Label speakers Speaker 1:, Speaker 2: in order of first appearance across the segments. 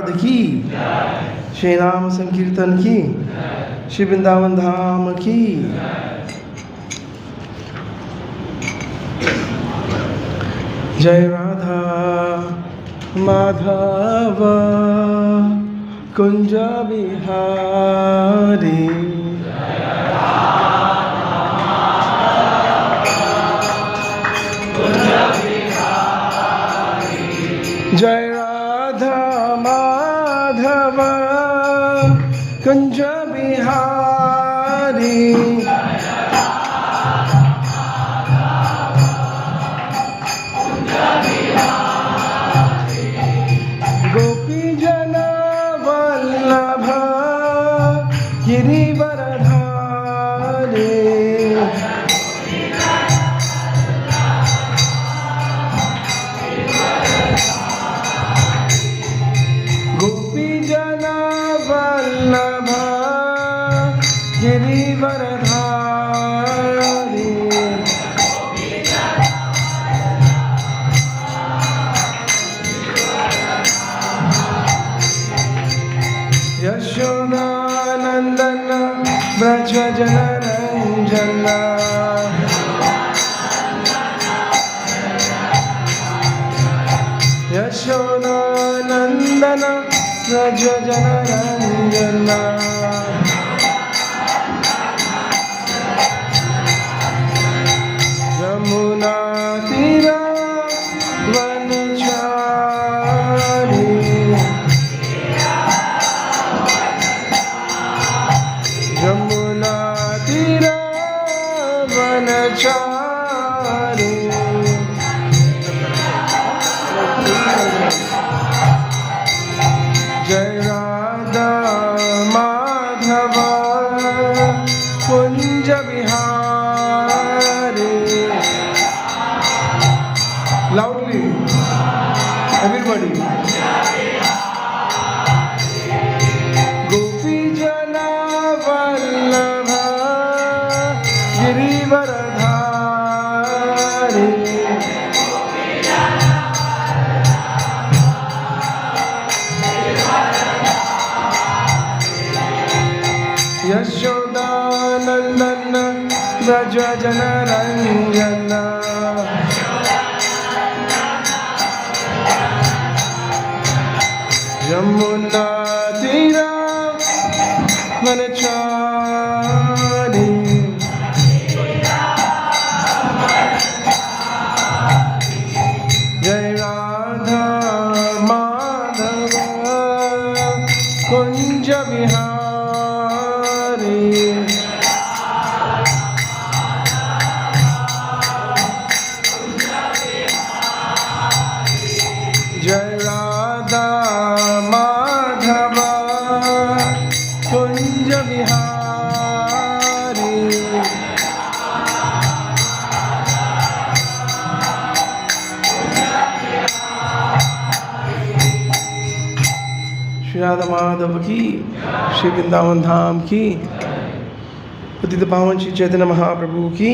Speaker 1: प्रभुपाद की, श्री नाम संकीर्तन की, श्री वृंदावन धाम की। जय राधा माधव कुंज बिहारी, जय राधा माधव कुंज बिहारी, गोपी जन वल्लभ गिरिवरधारी, गोपी जन वल्लभ गिरिवरधारी, यशोदानंदन ब्रज जनरंजन, यशोदानंदन ब्रज जनरंजन, यमुना तीरा वनचारी, यमुना तीरा वनचारी, जय राधा माधव कुंज बिहारी। Loudly, everybody. गोपी जना वल्लभ गिरिवरधारी, यशोदानंदन ब्रज जनरंजन, यमुना तीरा वनचारी, जय राधा माधव कुंज बिहारी, जय राधा माधव कुंज बिहारी, श्री राधा माधव की, श्री वृंदावन धाम की, पतित पावन श्री चैतन्य महाप्रभु की,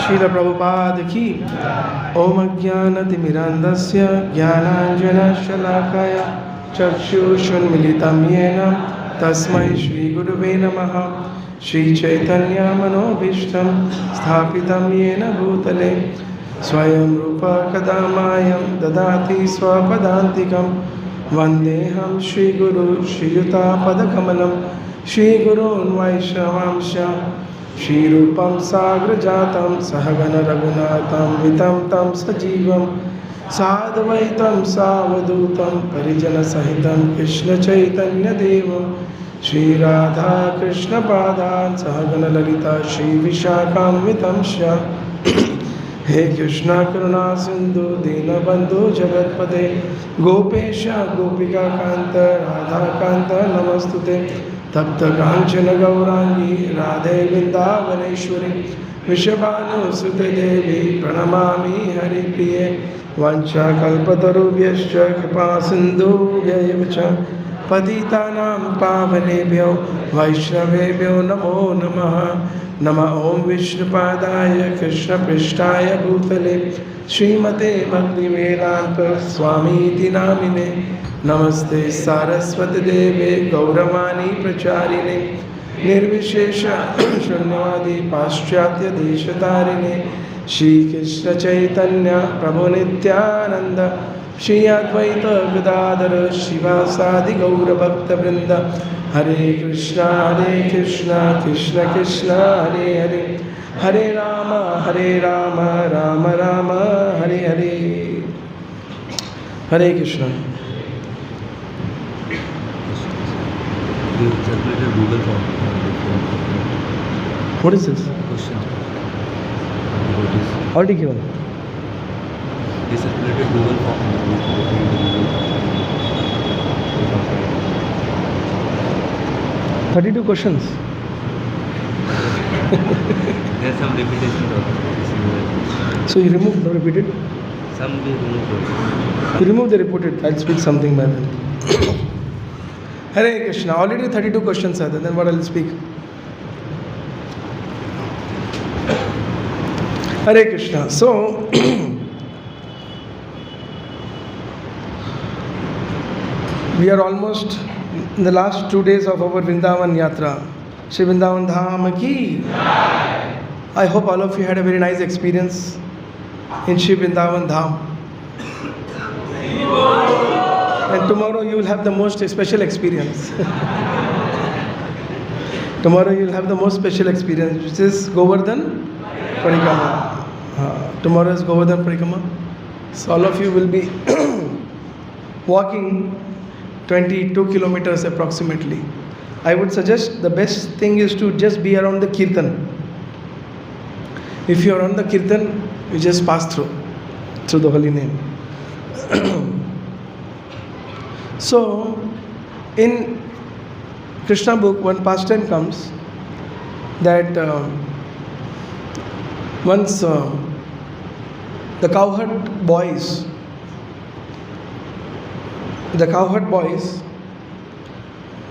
Speaker 1: श्रील प्रभुपाद की। ओम अज्ञानतिमिरान्धस्य ज्ञानाञ्जनशलाकाय चक्षुषुन्मिलितं येन तस्मै श्रीगुरुवे नमः। श्रीचैतन्यमनोभीष्टं स्थापितं येन भूतले स्वयं रूप कदा मायं ददाति स्वपदान्तिकं। वन्देऽहं श्रीगुरु श्रीयुतापदकमलं श्रीगुरून् वैष्णवांश श्रीरूपं साग्रजातं सहगण रघुनाथं वितं तं सजीवं साद्वैतं सावधूतं परिजनसहितं कृष्णचैतन्यदेवं श्रीराधा कृष्णपादान् सहगण ललिता श्रीविशाखान्वितं च। हे कृष्णा करुणा सिंधु दीनबंधु जगत्पते गोपेश गोपिका कांत राधा कांत नमस्तुते। तप्त कांचन गौरांगी राधे वृंदावनेश्वरी वृषभानुसुते देवी प्रणमामि हरिप्रिये। वाञ्छाकल्पतरुभ्यश्च कृपा सिन्धुभ्यैव च पतितानां पावनेभ्यो वैष्णवेभ्यो नमो नमः। नमः ओं विष्णुपादाय कृष्णपृष्ठाय भूतले श्रीमते भक्तिवेदांत स्वामीति नामिने। नमस्ते सारस्वती देवे गौरवाणी प्रचारिणे निर्विशेष शून्यवादी पाश्चात्य देशतारिणे। श्री कृष्ण चैतन्य प्रभु नित्यानंद श्री अद्वैत गदाधर शिवासादि गौरभक्तवृंद। हरे कृष्णा कृष्ण कृष्ण हरे हरे, हरे राम राम राम हरे हरे। हरे Krishna.
Speaker 2: Google form.
Speaker 1: What is this?
Speaker 2: Question.
Speaker 1: Already given.
Speaker 2: They circulated Google form.
Speaker 1: 32 questions.
Speaker 2: There are some repetitions also.
Speaker 1: So you remove the repeated?
Speaker 2: Some we removed also.
Speaker 1: You remove the repeated. I'll speak something by then. Hare Krishna. Already 32 questions are there. Then what I'll speak? Hare Krishna. So we are almost in the last 2 days of our Vrindavan Yatra. Shri Vrindavan Dham ki. I hope all of you had a very nice experience in Shri Vrindavan Dham. And tomorrow you will have the most special experience. Tomorrow you will have the most special experience, which is Govardhan Parikrama. Tomorrow is Govardhan Parikrama. So all of you will be walking 22 kilometers approximately. I would suggest the best thing is to just be around the Kirtan. If you are on the Kirtan, you just pass through the holy name. So, in Krishna book, one pastime comes that once the cowherd boys,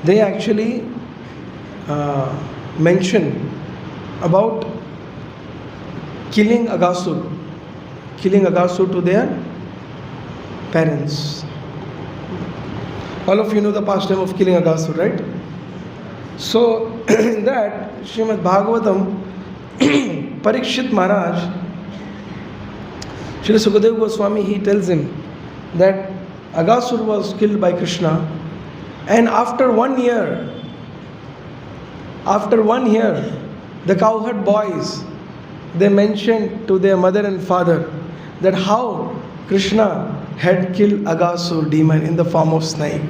Speaker 1: they actually mention about killing Agasur to their parents. All of you know the pastime of killing Agasur, right? So, in that, Srimad Bhagavatam, Parikshit Maharaj, Srila Sukadeva Goswami, he tells him that Agasur was killed by Krishna, and after 1 year, the cowherd boys, they mentioned to their mother and father that how Krishna had killed Agasur demon in the form of snake.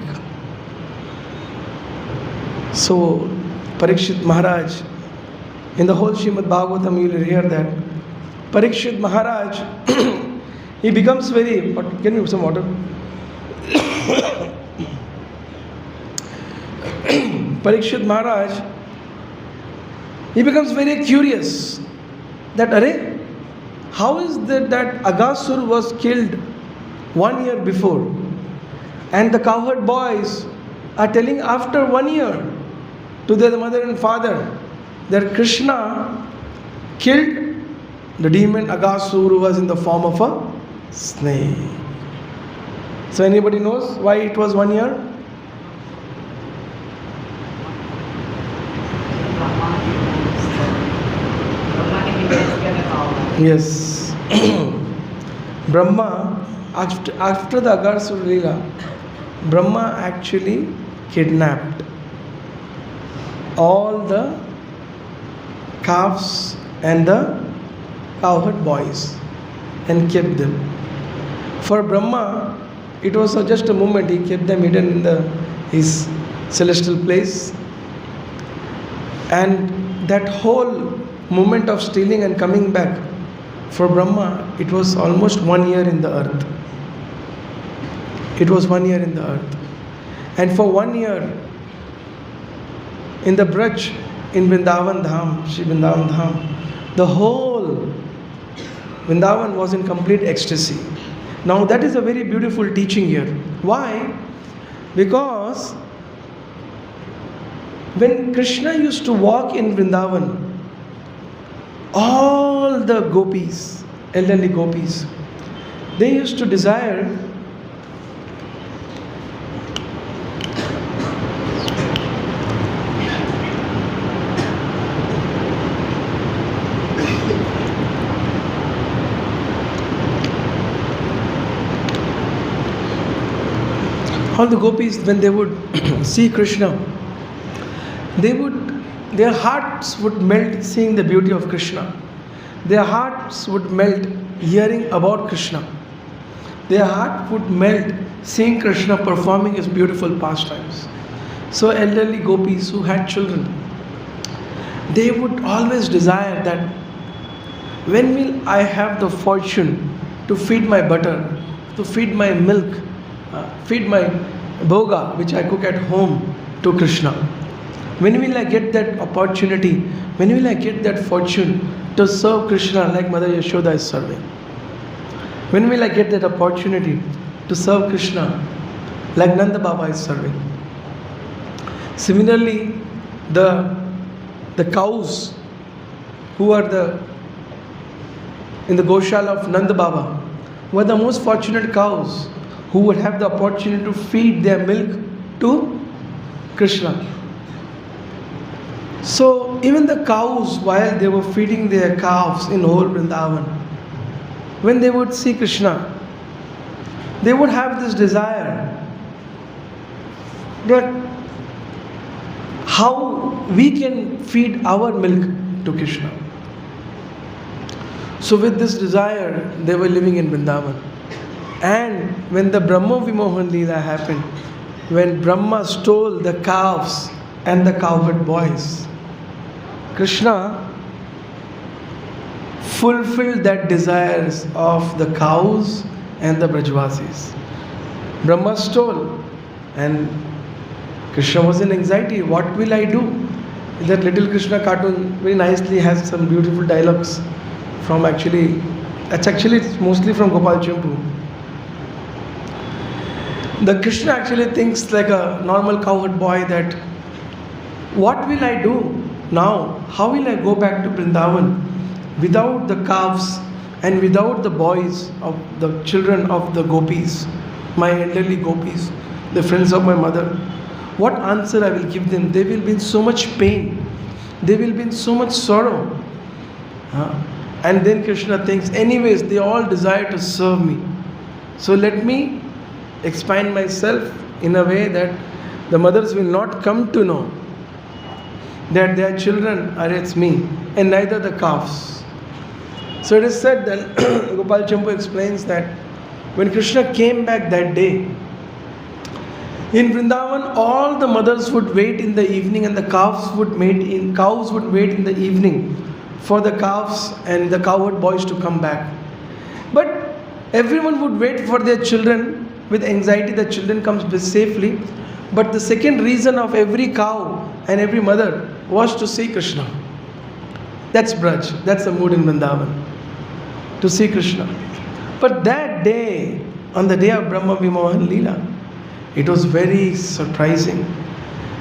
Speaker 1: So Parikshit Maharaj, in the whole Srimad Bhagavatam you will hear that Parikshit Maharaj, he becomes very, can you have some water? Parikshit Maharaj, he becomes very curious that, how is that Agasur was killed 1 year before, and the cowherd boys are telling after 1 year to their mother and father that Krishna killed the demon Agasur who was in the form of a snake. So anybody knows why it was 1 year? Yes. Brahma, after the Agasur Leela, Brahma actually kidnapped all the calves and the cowherd boys and kept them. For Brahma, it was just a moment. He kept them hidden in his celestial place, and that whole moment of stealing and coming back, for Brahma, it was almost 1 year in the earth. It was 1 year in the earth. And for 1 year, in the Braj, in Vrindavan Dham, Shri Vrindavan Dham, the whole Vrindavan was in complete ecstasy. Now that is a very beautiful teaching here. Why? Because When Krishna used to walk in Vrindavan, all the gopis, elderly gopis, they used to desire all the gopis, when they would see Krishna, their hearts would melt seeing the beauty of Krishna. Their hearts would melt hearing about Krishna. Their heart would melt seeing Krishna performing his beautiful pastimes. So elderly gopis who had children, they would always desire that, when will I have the fortune to feed my butter, to feed my milk, feed my bhoga which I cook at home to Krishna? When will I get that opportunity? When will I get that fortune to serve Krishna like Mother Yashoda is serving? When will I get that opportunity to serve Krishna like Nanda Baba is serving? Similarly, the cows who are in the Goshala of Nanda Baba were the most fortunate cows who would have the opportunity to feed their milk to Krishna. So even the cows, while they were feeding their calves in whole Vrindavan, when they would see Krishna, they would have this desire that how we can feed our milk to Krishna. So with this desire, they were living in Vrindavan. And when the Brahma Vimohan Leela happened, when Brahma stole the calves and the cowherd boys, Krishna fulfilled that desires of the cows and the Brajvasis. Brahma stole, and Krishna was in anxiety. What will I do? That little Krishna cartoon very nicely has some beautiful dialogues from it's mostly from Gopal Champu. The Krishna actually thinks like a normal cowherd boy that, what will I do now? How will I go back to Vrindavan without the calves and without the boys of the children of the gopis, my elderly gopis, the friends of my mother? What answer I will give them? They will be in so much pain. They will be in so much sorrow. And then Krishna thinks, anyways, they all desire to serve me. So let me expand myself in a way that the mothers will not come to know that their children are it's me, and neither the calves. So it is said that Gopal Champu explains that when Krishna came back that day, in Vrindavan, all the mothers would wait in the evening and the cows would wait in the evening for the calves and the cowherd boys to come back. But everyone would wait for their children with anxiety that children comes safely. But the second reason of every cow and every mother was to see Krishna. That's Braj, that's the mood in Vrindavan, to see Krishna. But that day, on the day of Brahma Vimohan Leela, it was very surprising.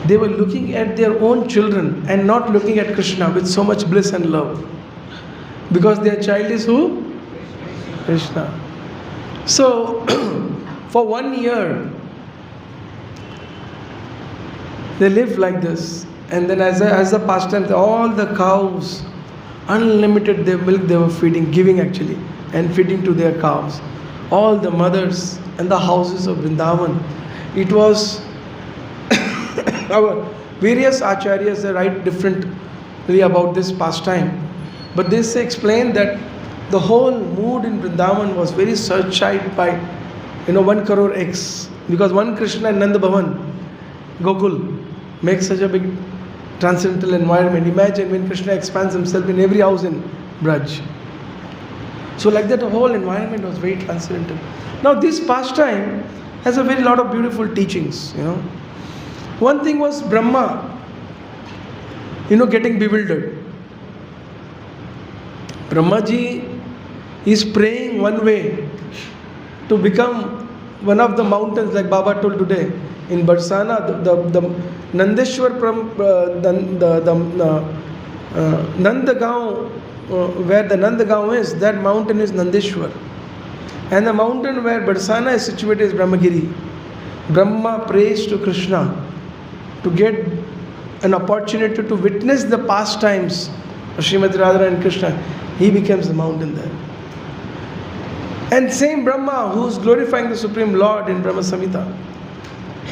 Speaker 1: They were looking at their own children and not looking at Krishna with so much bliss and love. Because their child is who? Krishna. So, for 1 year, they lived like this. And then as a pastime, all the cows, unlimited their milk they were feeding, giving actually, and feeding to their calves. All the mothers and the houses of Vrindavan. It was our various acharyas write differently about this pastime. But they explain that the whole mood in Vrindavan was very searchlight by 1 crore X. Because one Krishna and Nanda Bhavan, Gokul, makes such a big transcendental environment. Imagine when Krishna expands himself in every house in Braj. So like that, the whole environment was very transcendental. Now this pastime has a very lot of beautiful teachings. One thing was Brahma, getting bewildered. Brahmaji is praying one way to become one of the mountains, like Baba told today. In Barsana, the Nandeshwar, Nandagaon, where the Nandagaon is, that mountain is Nandeshwar. And the mountain where Barsana is situated is Brahmagiri. Brahma prays to Krishna to get an opportunity to witness the pastimes of Srimati Radha and Krishna. He becomes the mountain there. And same Brahma who is glorifying the Supreme Lord in Brahma Samhita.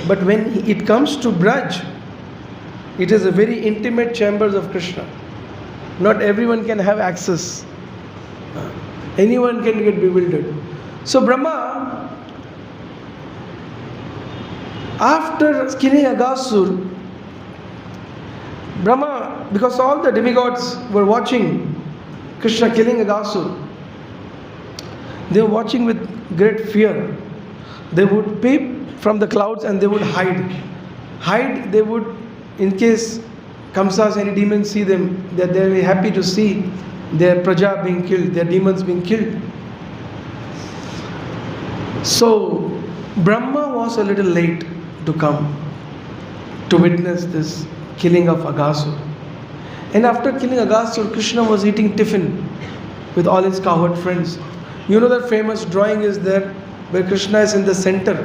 Speaker 1: But when it comes to Braj, it is a very intimate chambers of Krishna. Not everyone can have access. Anyone can get bewildered. So Brahma, after killing Aghasur, Brahma, because all the demigods were watching Krishna killing Aghasur, they were watching with great fear. They would peep from the clouds and they would hide. They would, in case Kamsas, any demons see them, that they are very happy to see their praja being killed, their demons being killed. So Brahma was a little late to come to witness this killing of Aghasur. And after killing Aghasur, Krishna was eating tiffin with all his cowherd friends. You know that famous drawing is there where Krishna is in the center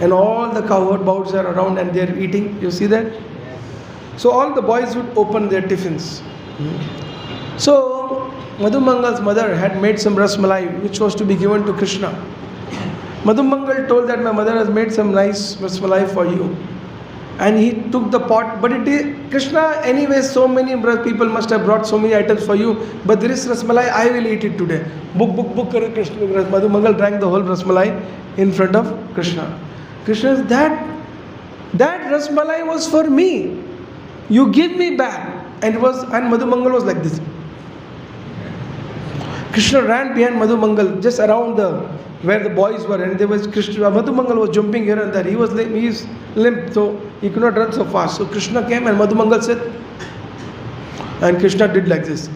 Speaker 1: and all the cowherd boys are around and they are eating. You see that? So all the boys would open their tiffins. So Madhu Mangal's mother had made some rasmalai which was to be given to Krishna. Madhu Mangal told that my mother has made some nice rasmalai for you. And he took the pot, but it is Krishna anyway, so many people must have brought so many items for you, but there is rasmalai, I will eat it today. Book kare Krishna. Madhu Mangal drank the whole rasmalai in front of Krishna. Krishna said, that rasmalai was for me. You give me back. And Madhu Mangal was like this. Krishna ran behind Madhu Mangal, just around where the boys were, and there was Krishna. Madhu Mangal was jumping here and there. He is limp, so he could not run so fast. So Krishna came and Madhu Mangal said, and Krishna did like this.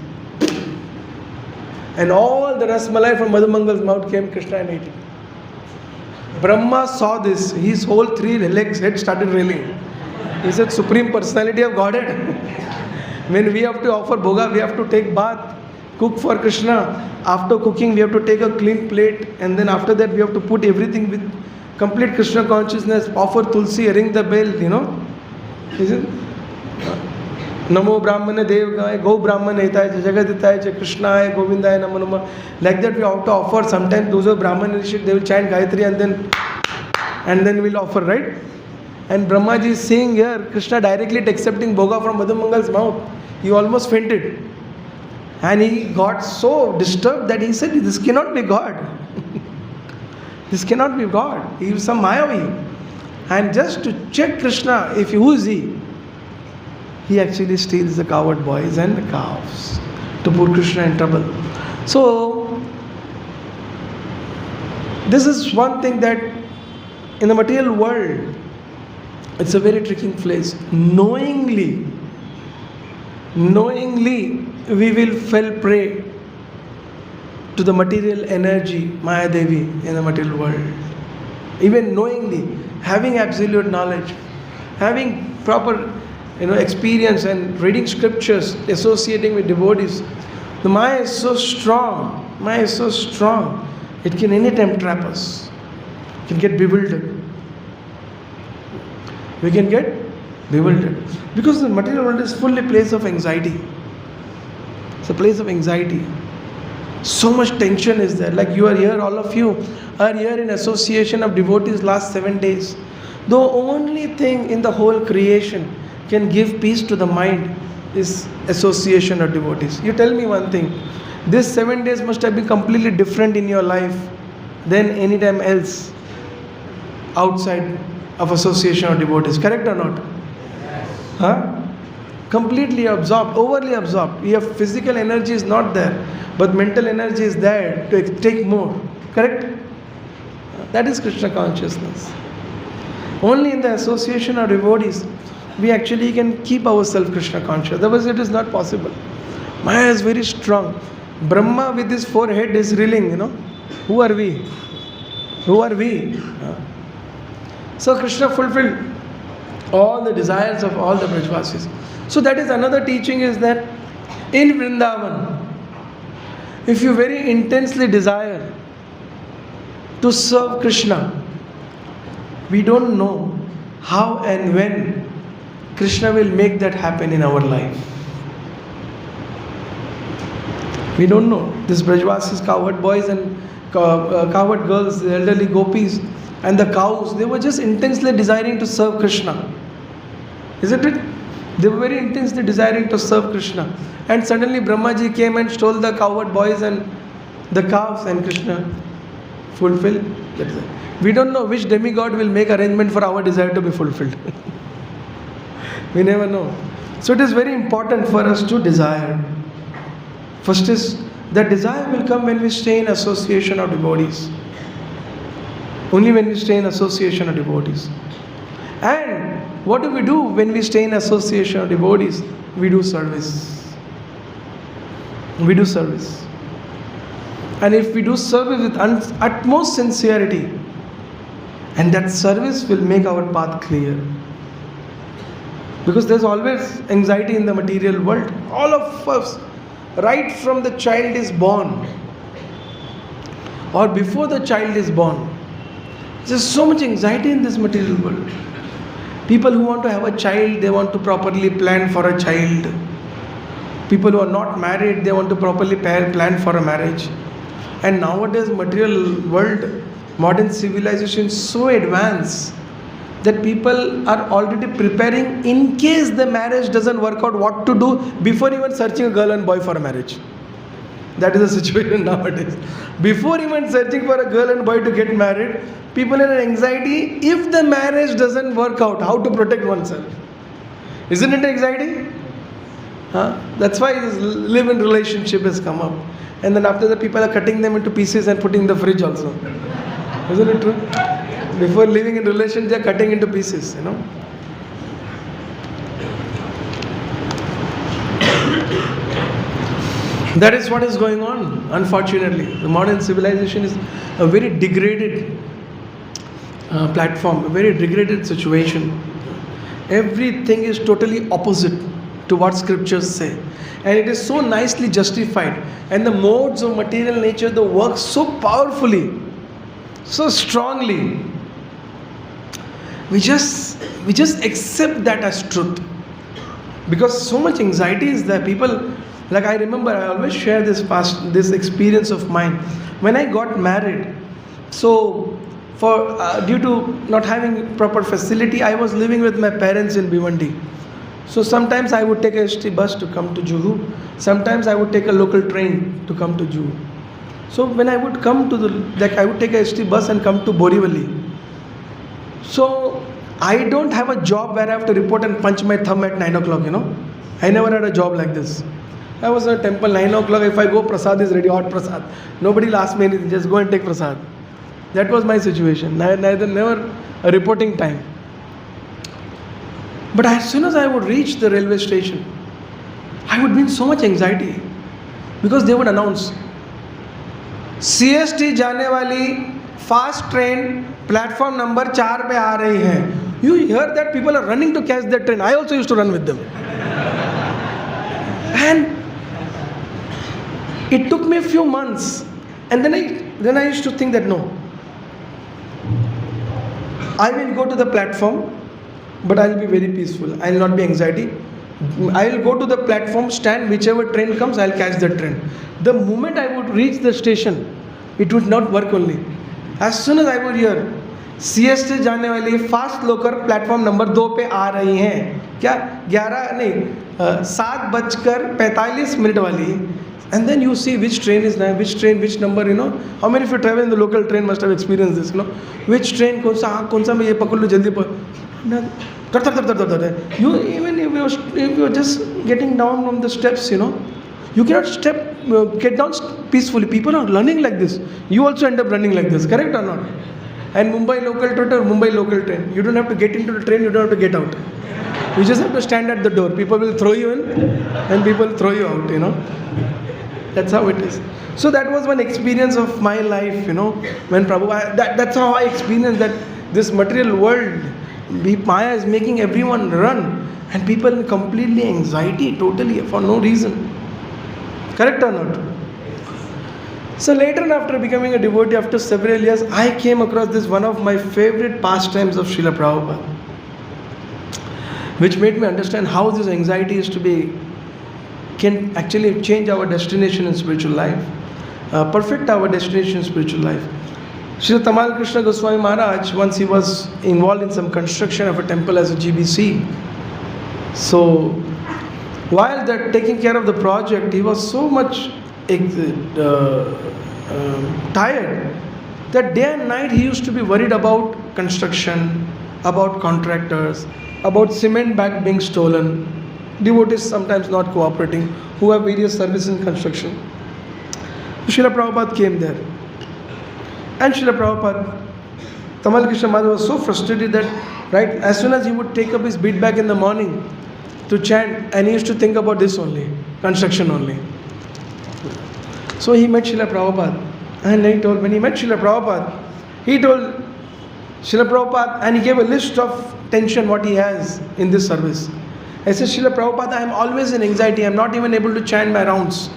Speaker 1: And all the rasmalai from Madhu Mangal's mouth came, Krishna and ate it. Brahma saw this, his whole 3 legs head started railing. He said, Supreme Personality of Godhead. When we have to offer bhoga, we have to take bath, cook for Krishna. After cooking, we have to take a clean plate, and then after that, we have to put everything with complete Krishna consciousness, offer tulsi, ring the bell, you know. Is it? Namo Brahmane Dev Gaya, Go Brahman Etaya, Jagat Etaya, Krishna Ay, Govinda Ay, Namo Namo. Like that, we have to offer. Sometimes those who are Brahman initiate, they will chant Gayatri and then we'll offer, right? And Brahmaji is saying here, Krishna directly accepting bhoga from Madhu Mangal's mouth. He almost fainted. And he got so disturbed that he said, this cannot be God. This cannot be God. He is some Mayavi. And just to check Krishna, who is he? He actually steals the cowherd boys and the calves to put Krishna in trouble. So, this is one thing that in the material world, it's a very tricky place. Knowingly, we will fall prey to the material energy, Maya Devi, in the material world. Even knowingly, having absolute knowledge, having proper experience and reading scriptures, associating with devotees, the Maya is so strong. It can anytime trap us. It can get bewildered. We can get bewildered. Because the material world is fully a place of anxiety. It's a place of anxiety. So much tension is there. Like you are here, all of you are here in association of devotees last 7 days. The only thing in the whole creation can give peace to the mind is association of devotees. You tell me one thing. This 7 days must have been completely different in your life than any time else outside of association of devotees. Correct or not? Huh? Completely absorbed, overly absorbed. Your physical energy is not there, but mental energy is there to take more. Correct? That is Krishna consciousness. Only in the association of devotees, we actually can keep ourselves Krishna conscious. Otherwise it is not possible. Maya is very strong. Brahma with his 4 head is reeling, Who are we? So Krishna fulfilled all the desires of all the Brajvasis. So that is another teaching, is that in Vrindavan, if you very intensely desire to serve Krishna, we don't know how and when Krishna will make that happen in our life. We don't know. This Brajvasis, cowherd boys and cowherd girls, the elderly gopis and the cows, they were just intensely desiring to serve Krishna. Isn't it? They were very intensely desiring to serve Krishna. And suddenly Brahmaji came and stole the cowherd boys and the cows, and Krishna fulfilled that desire. We don't know which demigod will make arrangement for our desire to be fulfilled. We never know. So it is very important for us to desire. First is, that desire will come when we stay in association of devotees. Only when we stay in association of devotees. And what do we do when we stay in association of devotees? We do service. We do service. And if we do service with utmost sincerity, and that service will make our path clear. Because there's always anxiety in the material world. All of us, right from the child is born, or before the child is born, there's so much anxiety in this material world. People who want to have a child, they want to properly plan for a child. People who are not married, they want to properly plan for a marriage. And nowadays, material world, modern civilization is so advanced that people are already preparing in case the marriage doesn't work out, what to do before even searching a girl and boy for a marriage. That is the situation nowadays. Before even searching for a girl and boy to get married, people are in anxiety if the marriage doesn't work out, how to protect oneself. Isn't it anxiety? That's why this live-in relationship has come up. And then after that, people are cutting them into pieces and putting in the fridge also. Isn't it true? Before living in relation, they are cutting into pieces, you know. That is what is going on, unfortunately. The modern civilization is a very degraded platform, a very degraded situation. Everything is totally opposite to what scriptures say. And it is so nicely justified. And the modes of material nature, they work so powerfully, so strongly. We just accept that as truth. Because so much anxiety is there. People, like I remember, I always share this experience of mine. When I got married, so due to not having proper facility, I was living with my parents in Bhiwandi. So sometimes I would take a ST bus to come to Juhu. Sometimes I would take a local train to come to Juhu. So when I would come to I would take a ST bus and come to Borivali. So I don't have a job where I have to report and punch my thumb at 9 o'clock, you know. I never had a job like this. I was in a temple, 9 o'clock, if I go, prasad is ready, hot prasad. Nobody will ask me anything, just go and take prasad. That was my situation, never a reporting time. But as soon as I would reach the railway station, I would be in so much anxiety. Because they would announce, CST जाने वाली fast train platform number 4 पे आ रही है. You hear that people are running to catch that train. I also used to run with them. And it took me a few months. And then I used to think that no. I will go to the platform, but I will be very peaceful. I will not be anxiety. I will go to the platform, stand, whichever train comes, I will catch that train. The moment I would reach the station, it would not work only. As soon as I would hear, CST जाने वाली fast local platform number 2 पे आ रही हैं, क्या 7:45 वाली. And then you see which train is now, which number, you know. How many of you travel in the local train must have experienced this, you know. Which train, कौन सा मैं ये पकड़ लूँ जल्दी पर. You even if you're just getting down from the steps, you know, you cannot get down peacefully. People are running like this. You also end up running like this, correct or not? And Mumbai local train. You don't have to get into the train, you don't have to get out. You just have to stand at the door. People will throw you in and people will throw you out, you know. That's how it is. So that was one experience of my life, you know, when Prabhu, that's how I experienced that this material world Maya is making everyone run, and people in completely anxiety, totally for no reason. Correct or not? So later, after becoming a devotee, after several years, I came across this one of my favorite pastimes of Srila Prabhupada, which made me understand how this anxiety is to be, can actually change our destination in spiritual life, perfect our destination in spiritual life. Srila Tamal Krishna Goswami Maharaj, once he was involved in some construction of a temple as a GBC. So while that taking care of the project, he was so much tired that day and night he used to be worried about construction, about contractors, about cement bag being stolen, devotees sometimes not cooperating, who have various services in construction. Srila Prabhupada came there. And Srila Prabhupada, Tamal Krishna Maharaj was so frustrated that, right, as soon as he would take up his bead bag in the morning to chant, and he used to think about this only, construction only. So he met Srila Prabhupada, and when he met Srila Prabhupada, he told Srila Prabhupada, and he gave a list of tension what he has in this service. I said, Srila Prabhupada, I am always in anxiety, I am not even able to chant my rounds.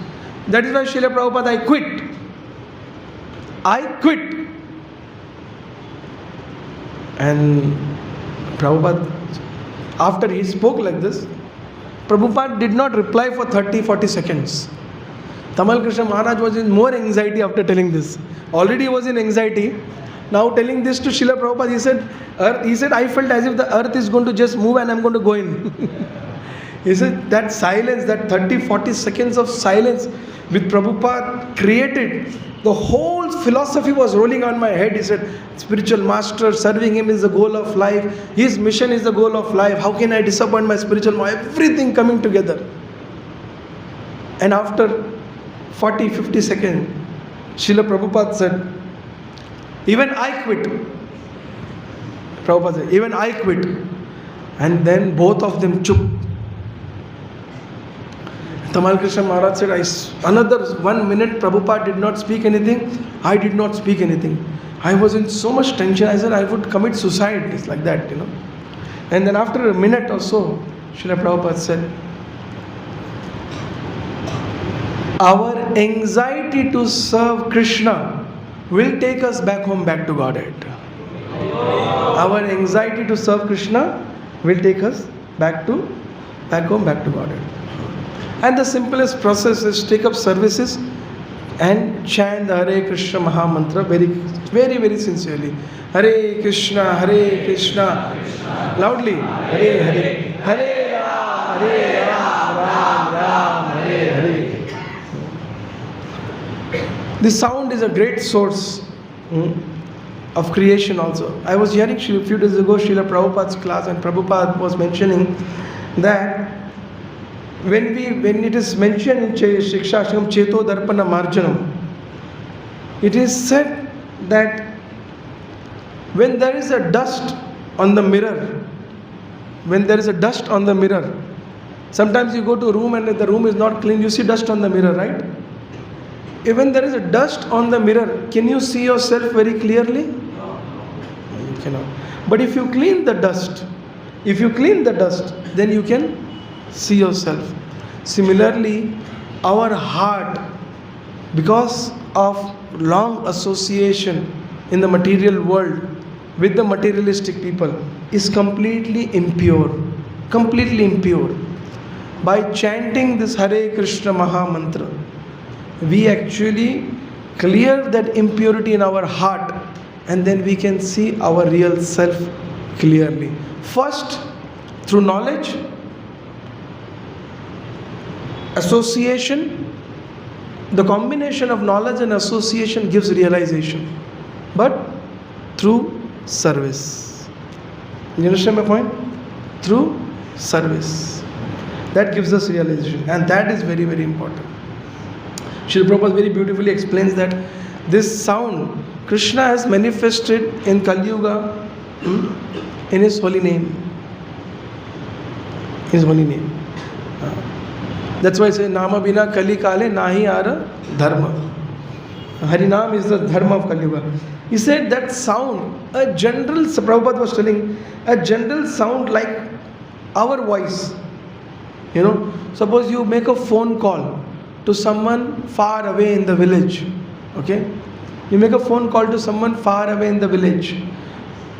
Speaker 1: That is why Srila Prabhupada, I quit. And Prabhupada, after he spoke like this, Prabhupada did not reply for 30-40 seconds. Tamal Krishna Maharaj was in more anxiety after telling this. Already he was in anxiety. Now telling this to Srila Prabhupada, he said, I felt as if the earth is going to just move and I'm going to go in. He said that silence, that 30-40 seconds of silence with Prabhupada created, the whole philosophy was rolling on my head. He said, spiritual master, serving him is the goal of life. His mission is the goal of life. How can I disappoint my spiritual master? Everything coming together. And after 40-50 seconds, Srila Prabhupada said, even I quit. Prabhupada said, even I quit. And then both of them chup. Tamal Krishna Maharaj said, another 1 minute Prabhupada did not speak anything. I did not speak anything. I was in so much tension. I said I would commit suicide. It's like that, you know. And then after a minute or so, Srila Prabhupada said, our anxiety to serve Krishna will take us back home, back to Godhead. Our anxiety to serve Krishna will take us back home, back to Godhead. And the simplest process is take up services and chant the Hare Krishna Maha Mantra very, very, very sincerely. Hare Krishna, loudly. Hare Hare, Hare Ram, Ram Ram, Hare Hare. This sound is a great source of creation also. I was hearing a few days ago Srila Prabhupada's class, and Prabhupada was mentioning that when it is mentioned in Shikshashram Cheto Darpana Marjanam, it is said that when there is a dust on the mirror, sometimes you go to a room and if the room is not clean, you see dust on the mirror, right? Even there is a dust on the mirror, can you see yourself very clearly? No. You cannot. But if you clean the dust, then you can see yourself. Similarly, our heart, because of long association in the material world with the materialistic people, is completely impure. By chanting this Hare Krishna Maha Mantra, we actually clear that impurity in our heart, and then we can see our real self clearly. First, through knowledge, association, the combination of knowledge and association gives realization, but through service. You understand my point? Through service. That gives us realization, and that is very, very important. Srila Prabhupada very beautifully explains that this sound, Krishna has manifested in Kali Yuga in His holy name. His holy name. That's why I say, Nama bina Kali Kale nahi ara dharma. Harinam is the dharma of Kali Yuga. He said that sound, a general, Prabhupada was telling, a general sound like our voice. You know, suppose you make a phone call to someone far away in the village. Okay? You make a phone call to someone far away in the village.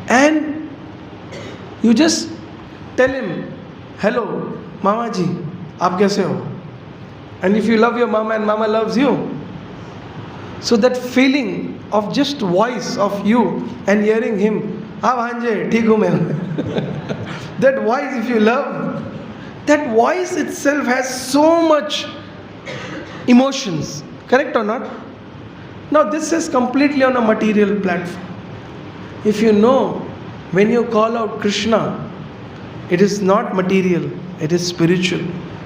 Speaker 1: And you just tell him, hello, Mama ji, aap kaise ho? And if you love your mama and mama loves you, so that feeling of just voice of you and hearing him, bhanje, theek hu main. That voice, if you love, that voice itself has so much emotions. Correct or not? Now this is completely on a material platform. If you know, when you call out Krishna, it is not material, it is spiritual.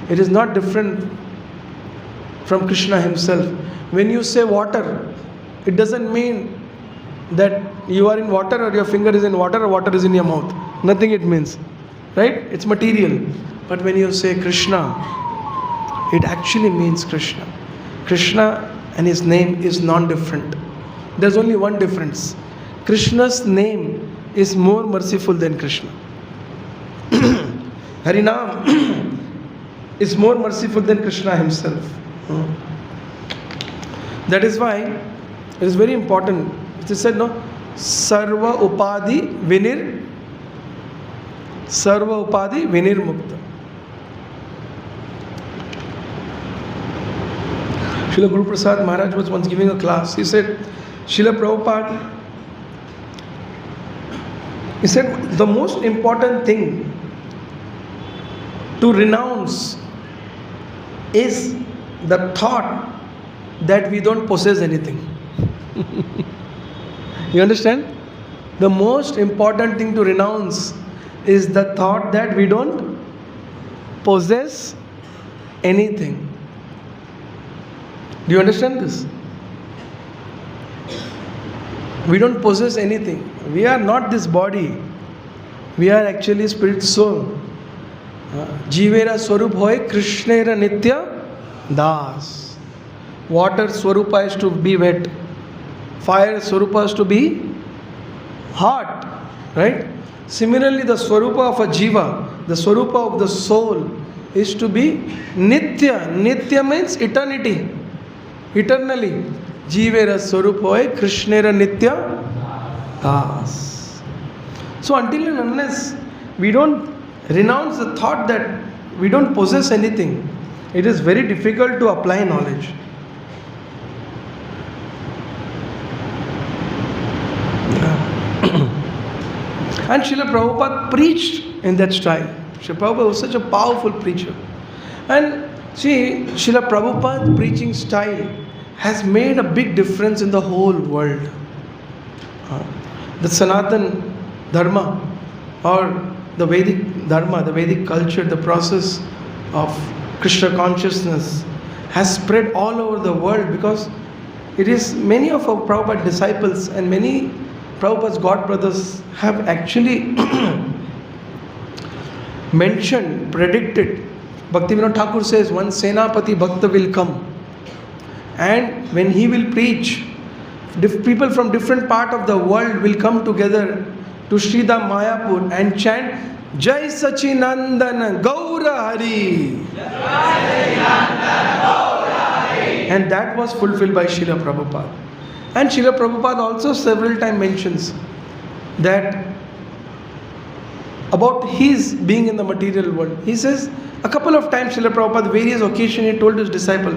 Speaker 1: It is not different from Krishna himself. When you say water, it doesn't mean that you are in water or your finger is in water or water is in your mouth. Nothing it means. Right? It's material. But when you say Krishna, it actually means Krishna. Krishna and his name is non-different. There's only one difference. Krishna's name is more merciful than Krishna. Harinam is more merciful than Krishna himself. That is why it is very important. It is said, no, Sarva Upadhi Vinir Mukta. Srila Guru Prasad Maharaj was once giving a class. He said, Srila Prabhupada, he said, the most important thing to renounce is the thought that we don't possess anything. You understand? The most important thing to renounce is the thought that we don't possess anything. Do you understand this? We don't possess anything. We are not this body. We are actually spirit soul. Jivera Swarup hoy Krishnera Nitya Das. Water Swarupa is to be wet. Fire Swarupa is to be hot. Right? Similarly, the Swarupa of a Jiva, the Swarupa of the soul is to be Nitya. Nitya means eternity. Eternally. Jivera Swarupa hoy Krishnera Nitya Das. So until and unless we don't renounce the thought that we don't possess anything, it is very difficult to apply knowledge. And Srila Prabhupada preached in that style. Srila Prabhupada was such a powerful preacher. And see, Srila Prabhupada's preaching style has made a big difference in the whole world. The Sanatan Dharma or the Vedic Dharma, the Vedic culture, the process of Krishna consciousness has spread all over the world because it is many of our Prabhupada disciples and many Prabhupada's God brothers have actually mentioned, predicted. Bhaktivinoda Thakur says one Senapati Bhakta will come. And when he will preach, people from different part of the world will come together to Sridham Mayapur and chant Jai Sachinandana Gaura Hari. And that was fulfilled by Srila Prabhupada. And Srila Prabhupada also several times mentions that about his being in the material world. He says a couple of times Srila Prabhupada, various occasions he told his disciple,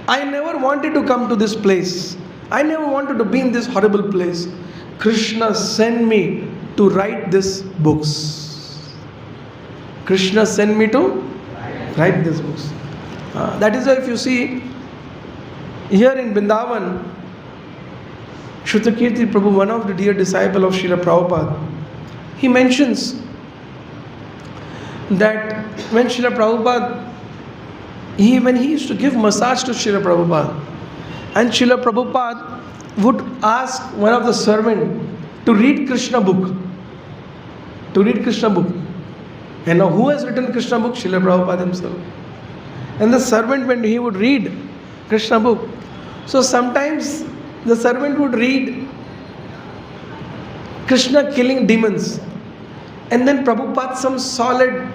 Speaker 1: I never wanted to come to this place. I never wanted to be in this horrible place. Krishna sent me to write these books. Krishna sent me to write these books. That is why if you see here in Vrindavan, Shrutakirti Prabhu, one of the dear disciple of Srila Prabhupada, he mentions that when Srila Prabhupada, when he used to give massage to Srila Prabhupada, and Srila Prabhupada would ask one of the servants to read Krishna book. To read Krishna book. And now who has written Krishna book? Srila Prabhupada himself. And the servant, when he would read Krishna book, so sometimes the servant would read Krishna killing demons, and then Prabhupada some solid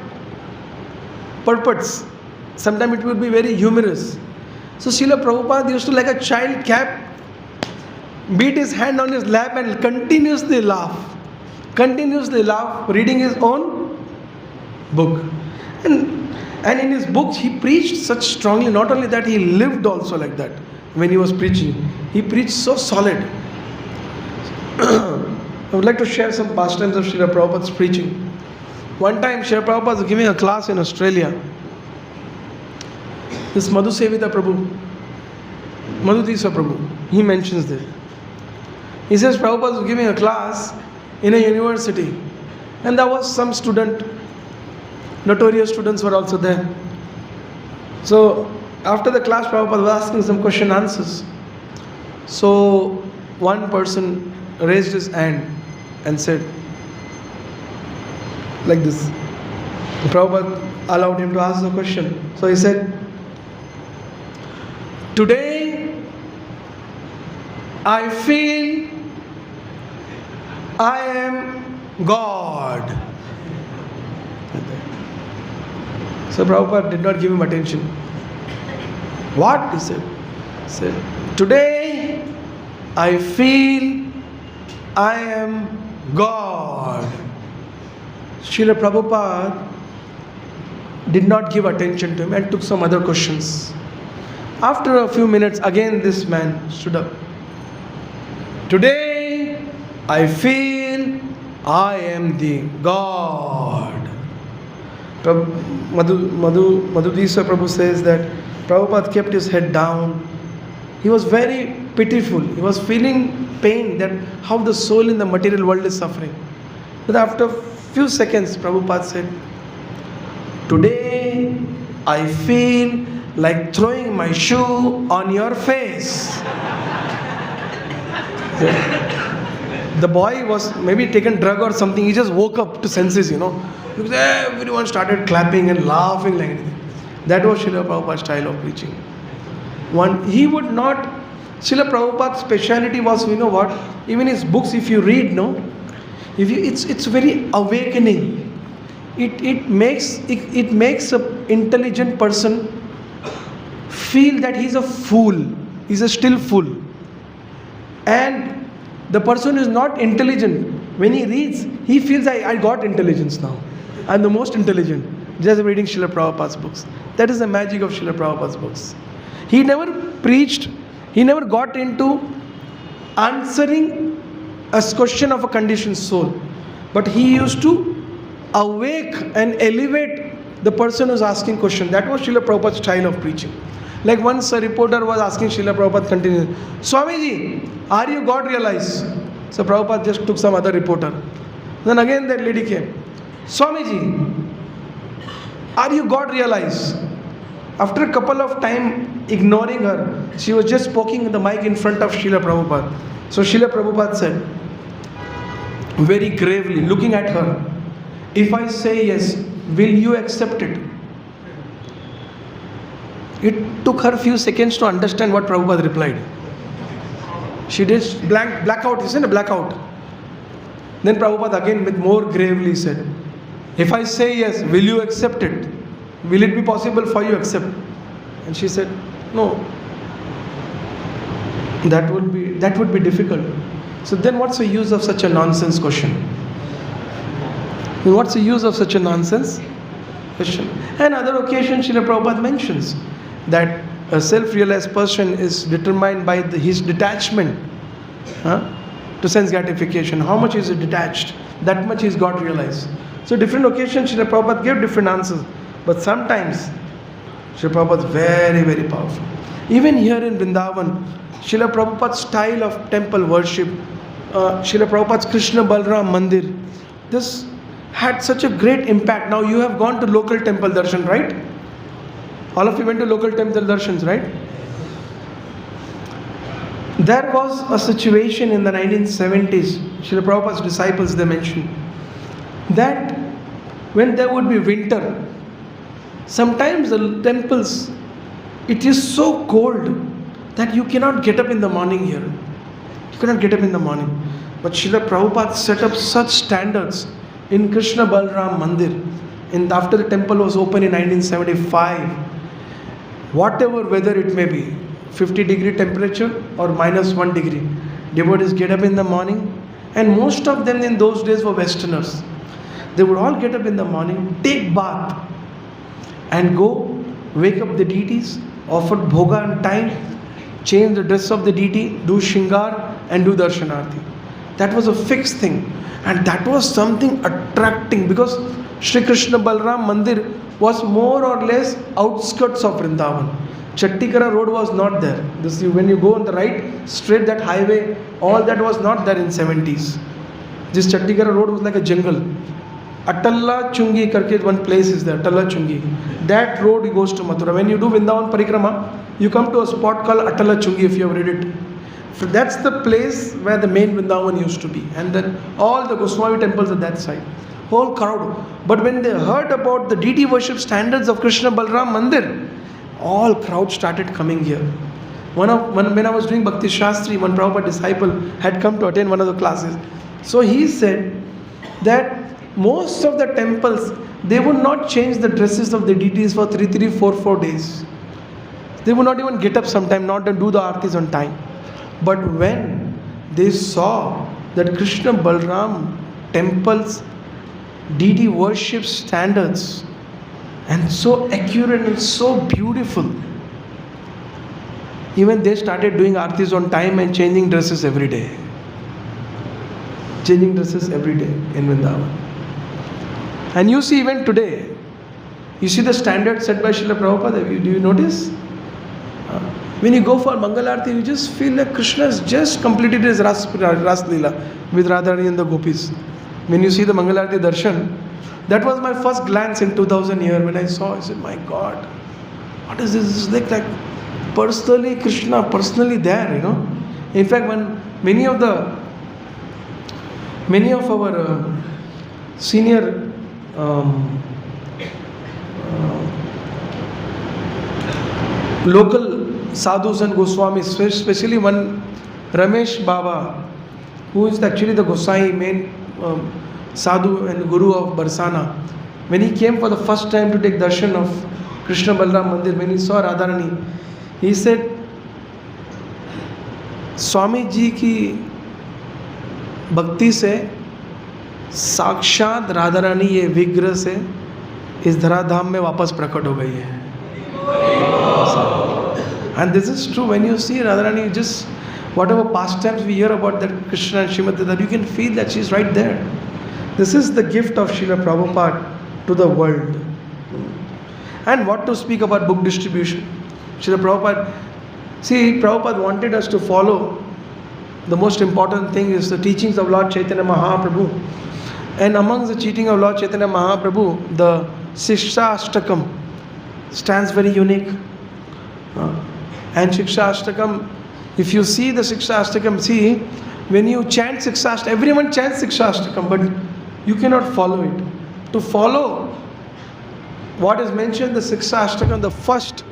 Speaker 1: purports. Sometimes it would be very humorous. So Srila Prabhupada used to, like a child cap, beat his hand on his lap and continuously laugh, reading his own book. And in his books he preached such strongly. Not only that, he lived also like that. When he was preaching, he preached so solid. I would like to share some pastimes of Srila Prabhupada's preaching. One time Srila Prabhupada was giving a class in Australia. This Madhusevita Prabhu, Madhudisa Prabhu, he mentions this. He says Prabhupada was giving a class in a university, and there was some student, notorious students were also there. So after the class, Prabhupada was asking some question answers. So one person raised his hand and said like this. Prabhupada allowed him to ask the question. So he said, "Today I feel I am God." So Prabhupada did not give him attention. "What?" he said. He said, "Today I feel I am God." Srila Prabhupada did not give attention to him and took some other questions. After a few minutes, again this man stood up. "Today I feel I am the God." Madhudisa Prabhu says that Prabhupada kept his head down. He was very pitiful. He was feeling pain that how the soul in the material world is suffering. But after a few seconds, Prabhupada said, "Today I feel like throwing my shoe on your face." The boy was maybe taken drug or something. He just woke up to senses, because everyone started clapping and laughing like anything. That was Srila Prabhupada's style of preaching. Srila Prabhupada's speciality was, even his books, if you read, it's very awakening. It makes an intelligent person feel that he's a fool. He's a still fool. And the person who is not intelligent, when he reads, he feels I got intelligence now. I'm the most intelligent just reading Srila Prabhupada's books. That is the magic of Srila Prabhupada's books. He never preached, he never got into answering a question of a conditioned soul. But he used to awake and elevate the person who's asking question. That was Srila Prabhupada's style of preaching. Like once a reporter was asking Srila Prabhupada continuously, "Swamiji, are you God realized?" So Prabhupada just took some other reporter. Then again that lady came, "Swamiji, are you God realized?" After a couple of time ignoring her, she was just poking the mic in front of Srila Prabhupada. So Srila Prabhupada said, very gravely, looking at her, "If I say yes, will you accept it?" It took her few seconds to understand what Prabhupada replied. She did blackout, isn't it? Blackout. Then Prabhupada again with more gravely said, "If I say yes, will you accept it? Will it be possible for you to accept?" And she said, "No. That would be difficult." So then what's the use of such a nonsense question? What's the use of such a nonsense question? And other occasions Srila Prabhupada mentions that a self-realized person is determined by his detachment to sense gratification. How much is it detached? That much is God realized. So different occasions Srila Prabhupada gave different answers. But sometimes Srila Prabhupada is very, very powerful. Even here in Vrindavan, Srila Prabhupada's style of temple worship, Srila Prabhupada's Krishna Balram Mandir, this had such a great impact. Now you have gone to local temple darshan, right? All of you went to local temple darshans, right? There was a situation in the 1970s, Srila Prabhupada's disciples, they mentioned, that when there would be winter, sometimes the temples, it is so cold that you cannot get up in the morning here. He could not get up in the morning. But Srila Prabhupada set up such standards in Krishna Balram Mandir. After the temple was opened in 1975, whatever weather it may be, 50-degree temperature or -1 degree, devotees get up in the morning, and most of them in those days were Westerners. They would all get up in the morning, take bath, and go wake up the deities, offer bhoga on time, change the dress of the deity, do shingar, and do darshanarti. That was a fixed thing, and that was something attracting, because Shri Krishna Balram Mandir was more or less outskirts of Vrindavan. Chattikara road was not there. When you go on the right, straight that highway, all that was not there in 70s. This Chattikara road was like a jungle. Atalla Chungi karke one place is there, Atalla Chungi. That road goes to Mathura. When you do Vrindavan Parikrama, you come to a spot called Atalla Chungi, if you have read it. So that's the place where the main Vrindavan used to be. And then all the Goswami temples are that side. Whole crowd. But when they heard about the deity worship standards of Krishna Balram Mandir, all crowd started coming here. When I was doing Bhakti Shastri, one Prabhupada disciple had come to attend one of the classes. So he said that most of the temples, they would not change the dresses of the deities for 3, 4 days. They would not even get up sometime, not and do the artis on time. But when they saw that Krishna Balram temples, deity worship standards, and so accurate and so beautiful, even they started doing artis on time and changing dresses every day. Changing dresses every day in Vrindavan. And you see even today, you see the standard set by Srila Prabhupada. Do you notice? When you go for Mangal Aarti, you just feel like Krishna has just completed his Ras Leela with Radharani and the gopis. When you see the Mangal Aarti Darshan, that was my first glance in 2000 here. When I saw, I said, my God, what is this? This is like personally Krishna, personally there, you know. In fact, when many of our senior local sadhus and Goswamis, especially one Ramesh Baba, who is actually the Gosai main sadhu and guru of Barsana, when he came for the first time to take darshan of Krishna Balram Mandir, when he saw Radharani, he said, Swami ji ki bhakti se साक्षात राधा रानी ये विग्रह से इस धराधाम में वापस प्रकट हो गई है. And this is true. When you see Radha Rani, just whatever pastimes we hear about that Krishna and Srimati, that you can feel that she is right there. This is the gift of Srila Prabhupada to the world. And what to speak about book distribution? Srila Prabhupada, Prabhupada wanted us to follow. The most important thing is the teachings of Lord Chaitanya Mahaprabhu. And amongst the teaching of Lord Chaitanya Mahaprabhu, the Shiksha Ashtakam stands very unique. And Shiksha Ashtakam, if you see the Shiksha Ashtakam, see, when you chant Shiksha Ashtakam, everyone chants Shiksha Ashtakam, but you cannot follow it. To follow what is mentioned, the Shiksha Ashtakam, the first,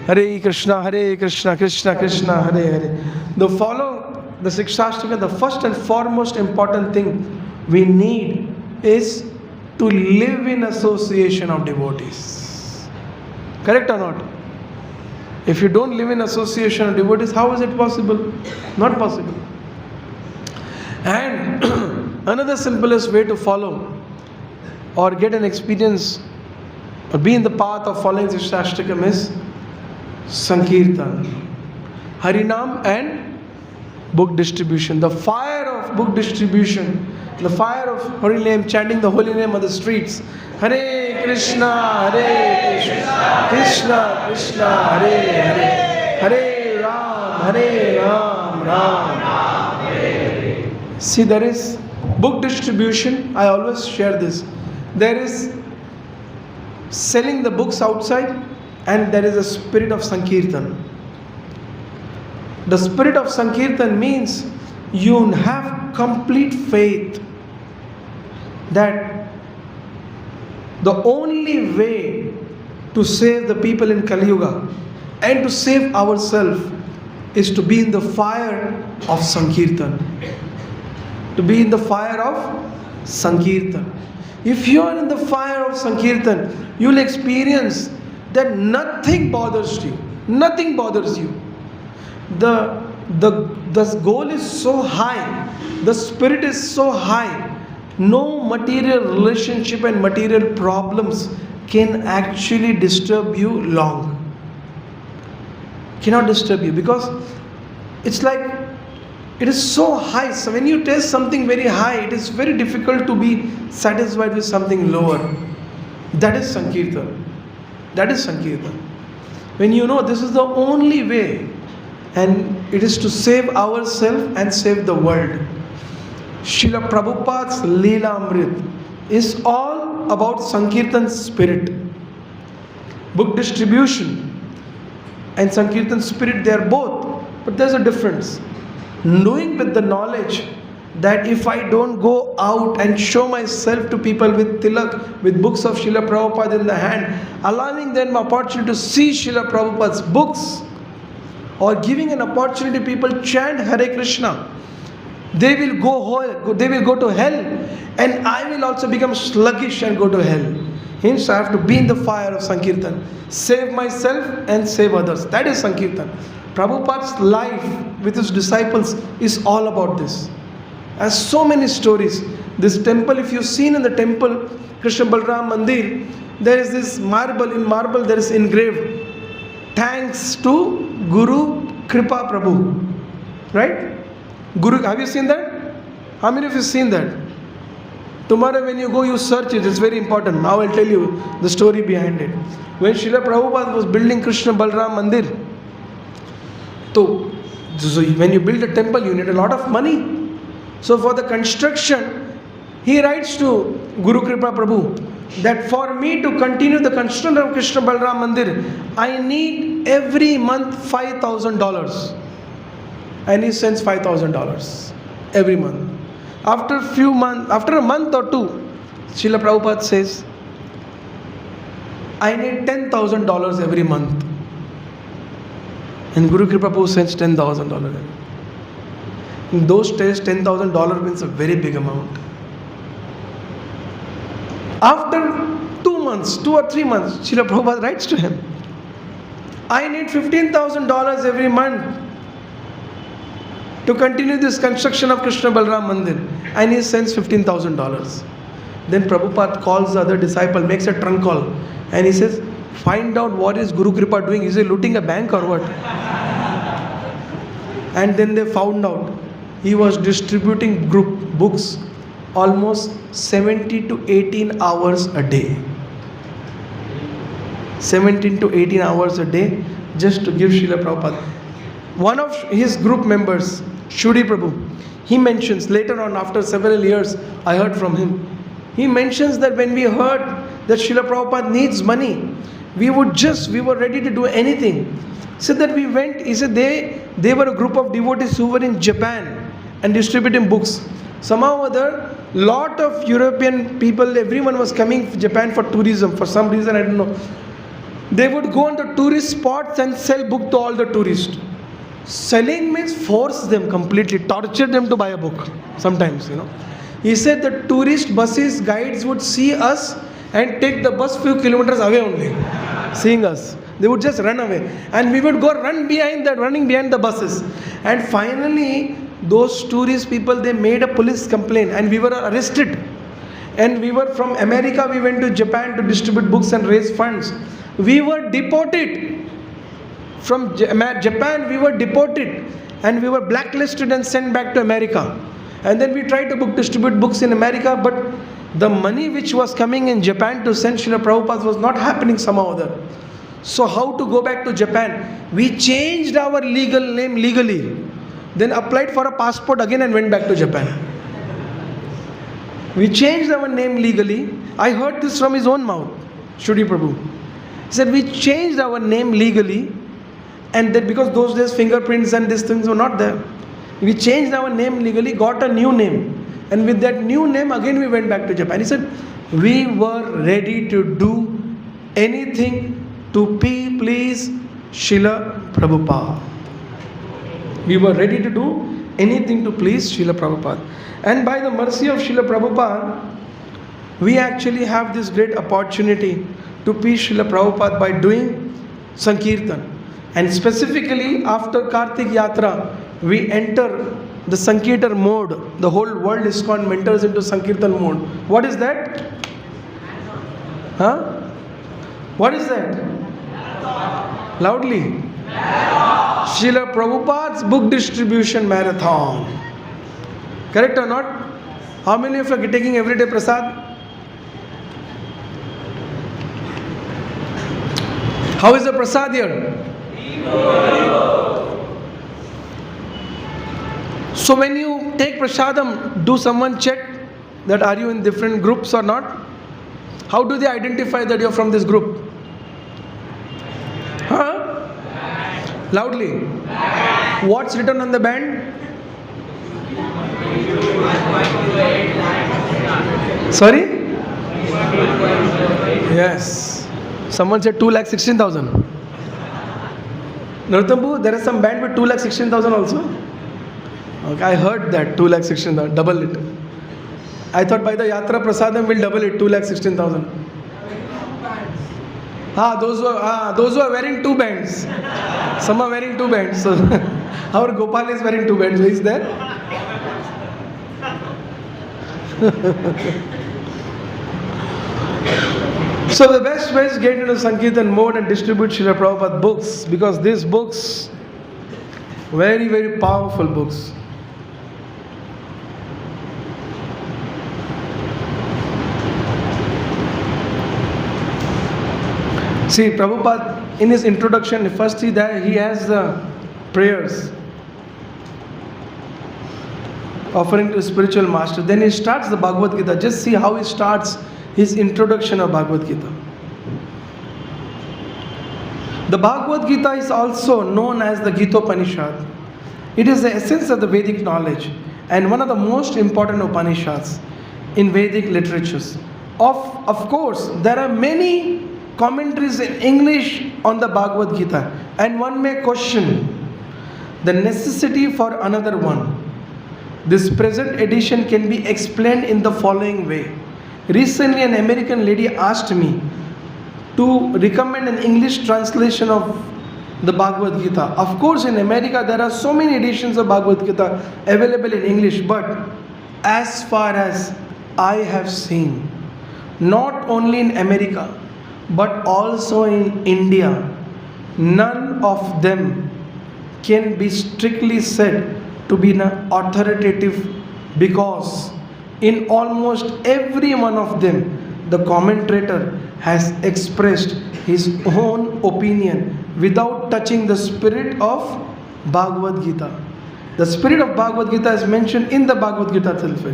Speaker 1: Hare Krishna, Krishna Krishna, Hare Hare. To follow the Shiksha Ashtakam, the first and foremost important thing we need is to live in association of devotees. Correct or not? If you don't live in association of devotees, how is it possible? Not possible. And another simplest way to follow or get an experience or be in the path of following Shiksha Ashtakam is Sankirtan, Harinam and book distribution. The fire of book distribution, the fire of holy name, chanting the holy name on the streets. Hare Krishna, Krishna Krishna, Hare Hare, Hare Ram, Ram Hare. See, there is book distribution. I always share this. There is selling the books outside, and there is a spirit of Sankirtan. The spirit of Sankirtan means you have complete faith that the only way to save the people in Kali Yuga and to save ourselves is to be in the fire of Sankirtan. To be in the fire of Sankirtan. If you are in the fire of Sankirtan, you will experience that nothing bothers you. Nothing bothers you. The goal is so high. The spirit is so high. No material relationship and material problems can actually disturb you long. Cannot disturb you, because it's like it is so high. So when you taste something very high, it is very difficult to be satisfied with something lower. That is Sankirtan. That is Sankirtan. When you know this is the only way, and it is to save ourselves and save the world. Srila Prabhupada's Leela Amrit is all about Sankirtan spirit. Book distribution and Sankirtan spirit, they are both, but there's a difference. Knowing with the knowledge that if I don't go out and show myself to people with tilak, with books of Srila Prabhupada in the hand, allowing them opportunity to see Srila Prabhupada's books, or giving an opportunity to people chant Hare Krishna, they will go to hell, and I will also become sluggish and go to hell. Hence I have to be in the fire of Sankirtan, save myself and save others. That is Sankirtan. Prabhupada's life with his disciples is all about this. As so many stories. This temple, if you've seen in the temple, Krishna Balram Mandir, there is this marble. In marble there is engraved, thanks to Guru Kripa Prabhu. Right? Guru, have you seen that? How many of you seen that? Tomorrow when you go, you search it. It's very important. Now I'll tell you the story behind it. When Srila Prabhupada was building Krishna Balram Mandir, so when you build a temple, you need a lot of money. So for the construction, he writes to Guru Kripa Prabhu that for me to continue the construction of Krishna Balram Mandir, I need every month $5,000. And he sends $5,000 every month. After a month or two, Srila Prabhupada says, I need $10,000 every month. And Guru Kripa Prabhu sends $10,000. In those days, $10,000 means a very big amount. After 2 or 3 months, Srila Prabhupada writes to him, I need $15,000 every month to continue this construction of Krishna Balram Mandir. And he sends $15,000. Then Prabhupada calls the other disciple, makes a trunk call, and he says, find out what is Guru Kripa doing. Is he looting a bank or what? And then they found out he was distributing group books almost 17 to 18 hours a day. 17 to 18 hours a day just to give Srila Prabhupada. One of his group members, Shuri Prabhu, he mentions later on, after several years, I heard from him. He mentions that when we heard that Srila Prabhupada needs money, we were ready to do anything. He said that we went, he said they were a group of devotees who were in Japan and distributing books. Somehow or other, lot of European people, everyone was coming to Japan for tourism. For some reason, I don't know. They would go on the tourist spots and sell book to all the tourists. Selling means force them completely, torture them to buy a book sometimes, He said the tourist buses, guides would see us and take the bus few kilometers away only, seeing us. They would just run away. And we would go running behind the buses. And finally, those tourist people, they made a police complaint and we were arrested. And we were from America, we went to Japan to distribute books and raise funds. We were deported. From Japan, we were deported and we were blacklisted and sent back to America. And then we tried to distribute books in America, but the money which was coming in Japan to send Srila Prabhupada was not happening somehow or other. So how to go back to Japan? We changed our legal name legally, then applied for a passport again and went back to Japan. We changed our name legally. I heard this from his own mouth, Shuri Prabhu. He said we changed our name legally, and that because those days fingerprints and these things were not there. We changed our name legally, got a new name. And with that new name, again we went back to Japan. He said, we were ready to do anything to please Srila Prabhupada. We were ready to do anything to please Srila Prabhupada. And by the mercy of Srila Prabhupada, we actually have this great opportunity to please Srila Prabhupada by doing Sankirtan. And specifically after Kartik Yatra, we enter the Sankirtan mode. The whole world ISKCON enters into Sankirtan mode. What is that? Huh? What is that? Loudly. Srila Prabhupada's book distribution marathon. Correct or not? How many of you are taking everyday prasad? How is the prasad here? So when you take prasadam, do someone check that are you in different groups or not? How do they identify that you're from this group? Huh? Loudly. What's written on the band? Sorry? Yes. Someone said 2,16,000. Nartambu, there is some band with 2,16,000 also? Okay, I heard that 2,16,000, double it. I thought by the Yatra Prasadam we'll double it, 2,16,000. Those who are wearing two bands. Some are wearing two bands. So our Gopal is wearing two bands. Who is there? So the best way is get into Sankirtan mode and distribute Srila Prabhupada books, because these books, very, very powerful books. See, Prabhupada, in his introduction, first he has the prayers offering to spiritual master. Then he starts the Bhagavad Gita. Just see how he starts his introduction of Bhagavad Gita. The Bhagavad Gita is also known as the Gita-Upanishad. It is the essence of the Vedic knowledge and one of the most important Upanishads in Vedic literatures. Of course, there are many commentaries in English on the Bhagavad Gita, and one may question the necessity for another one. This present edition can be explained in the following way. Recently, an American lady asked me to recommend an English translation of the Bhagavad Gita. Of course, in America, there are so many editions of Bhagavad Gita available in English, but as far as I have seen, not only in America, but also in India, none of them can be strictly said to be authoritative, because in almost every one of them, the commentator has expressed his own opinion without touching the spirit of Bhagavad Gita. The spirit of Bhagavad Gita is mentioned in the Bhagavad Gita itself.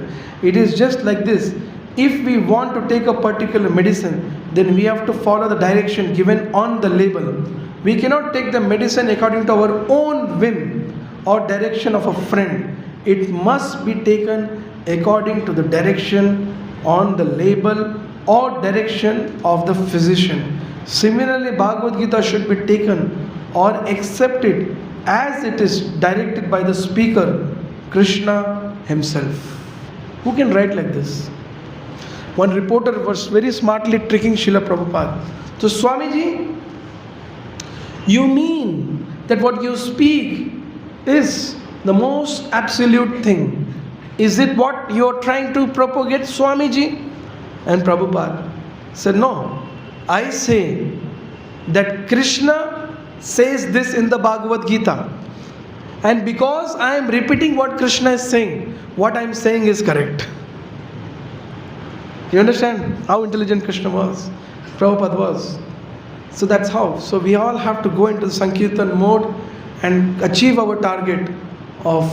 Speaker 1: It is just like this. If we want to take a particular medicine, then we have to follow the direction given on the label. We cannot take the medicine according to our own whim or direction of a friend. It must be taken according to the direction on the label or direction of the physician. Similarly, Bhagavad Gita should be taken or accepted as it is directed by the speaker, Krishna himself. Who can write like this? One reporter was very smartly tricking Srila Prabhupada. So, Swamiji, you mean that what you speak is the most absolute thing? Is it what you are trying to propagate, Swamiji? And Prabhupada said, no. I say that Krishna says this in the Bhagavad Gita. And because I am repeating what Krishna is saying, what I am saying is correct. You understand how intelligent Krishna was? Prabhupada was. So that's how. So we all have to go into the Sankirtan mode and achieve our target of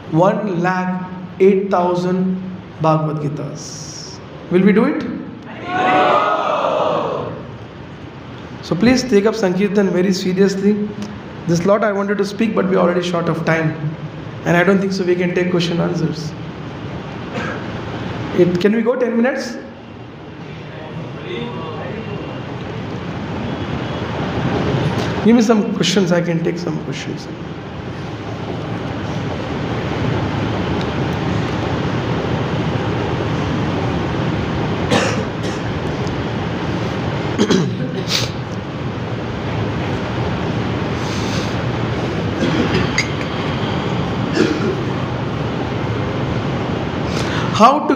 Speaker 1: 1,08,000 Bhagavad Gitas. Will we do it? So please take up Sankirtan very seriously. There's a lot I wanted to speak, but we're already short of time. And I don't think so we can take question answers. Can we go 10 minutes? Give me some questions, I can take some questions.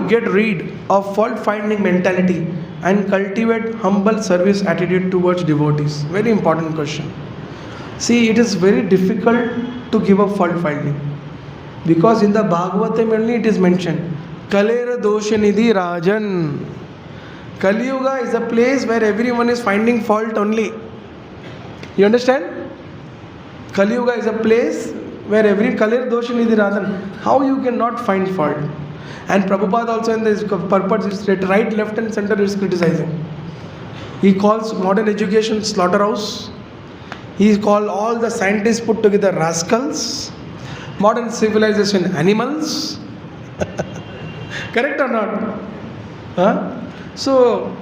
Speaker 1: to get rid of fault-finding mentality and cultivate humble service attitude towards devotees? Very important question. See, it is very difficult to give up fault-finding. Because in the Bhagavatam only it is mentioned, Kalera dosha nidhi rajan. Kali Yuga is a place where everyone is finding fault only. You understand? Kali Yuga is a place where every Kalera dosha nidhi rajan. How you cannot find fault? And Prabhupada also in this purpose is right, left and center is criticizing. He calls modern education slaughterhouse. He calls all the scientists put together rascals. Modern civilization animals. Correct or not? Huh? So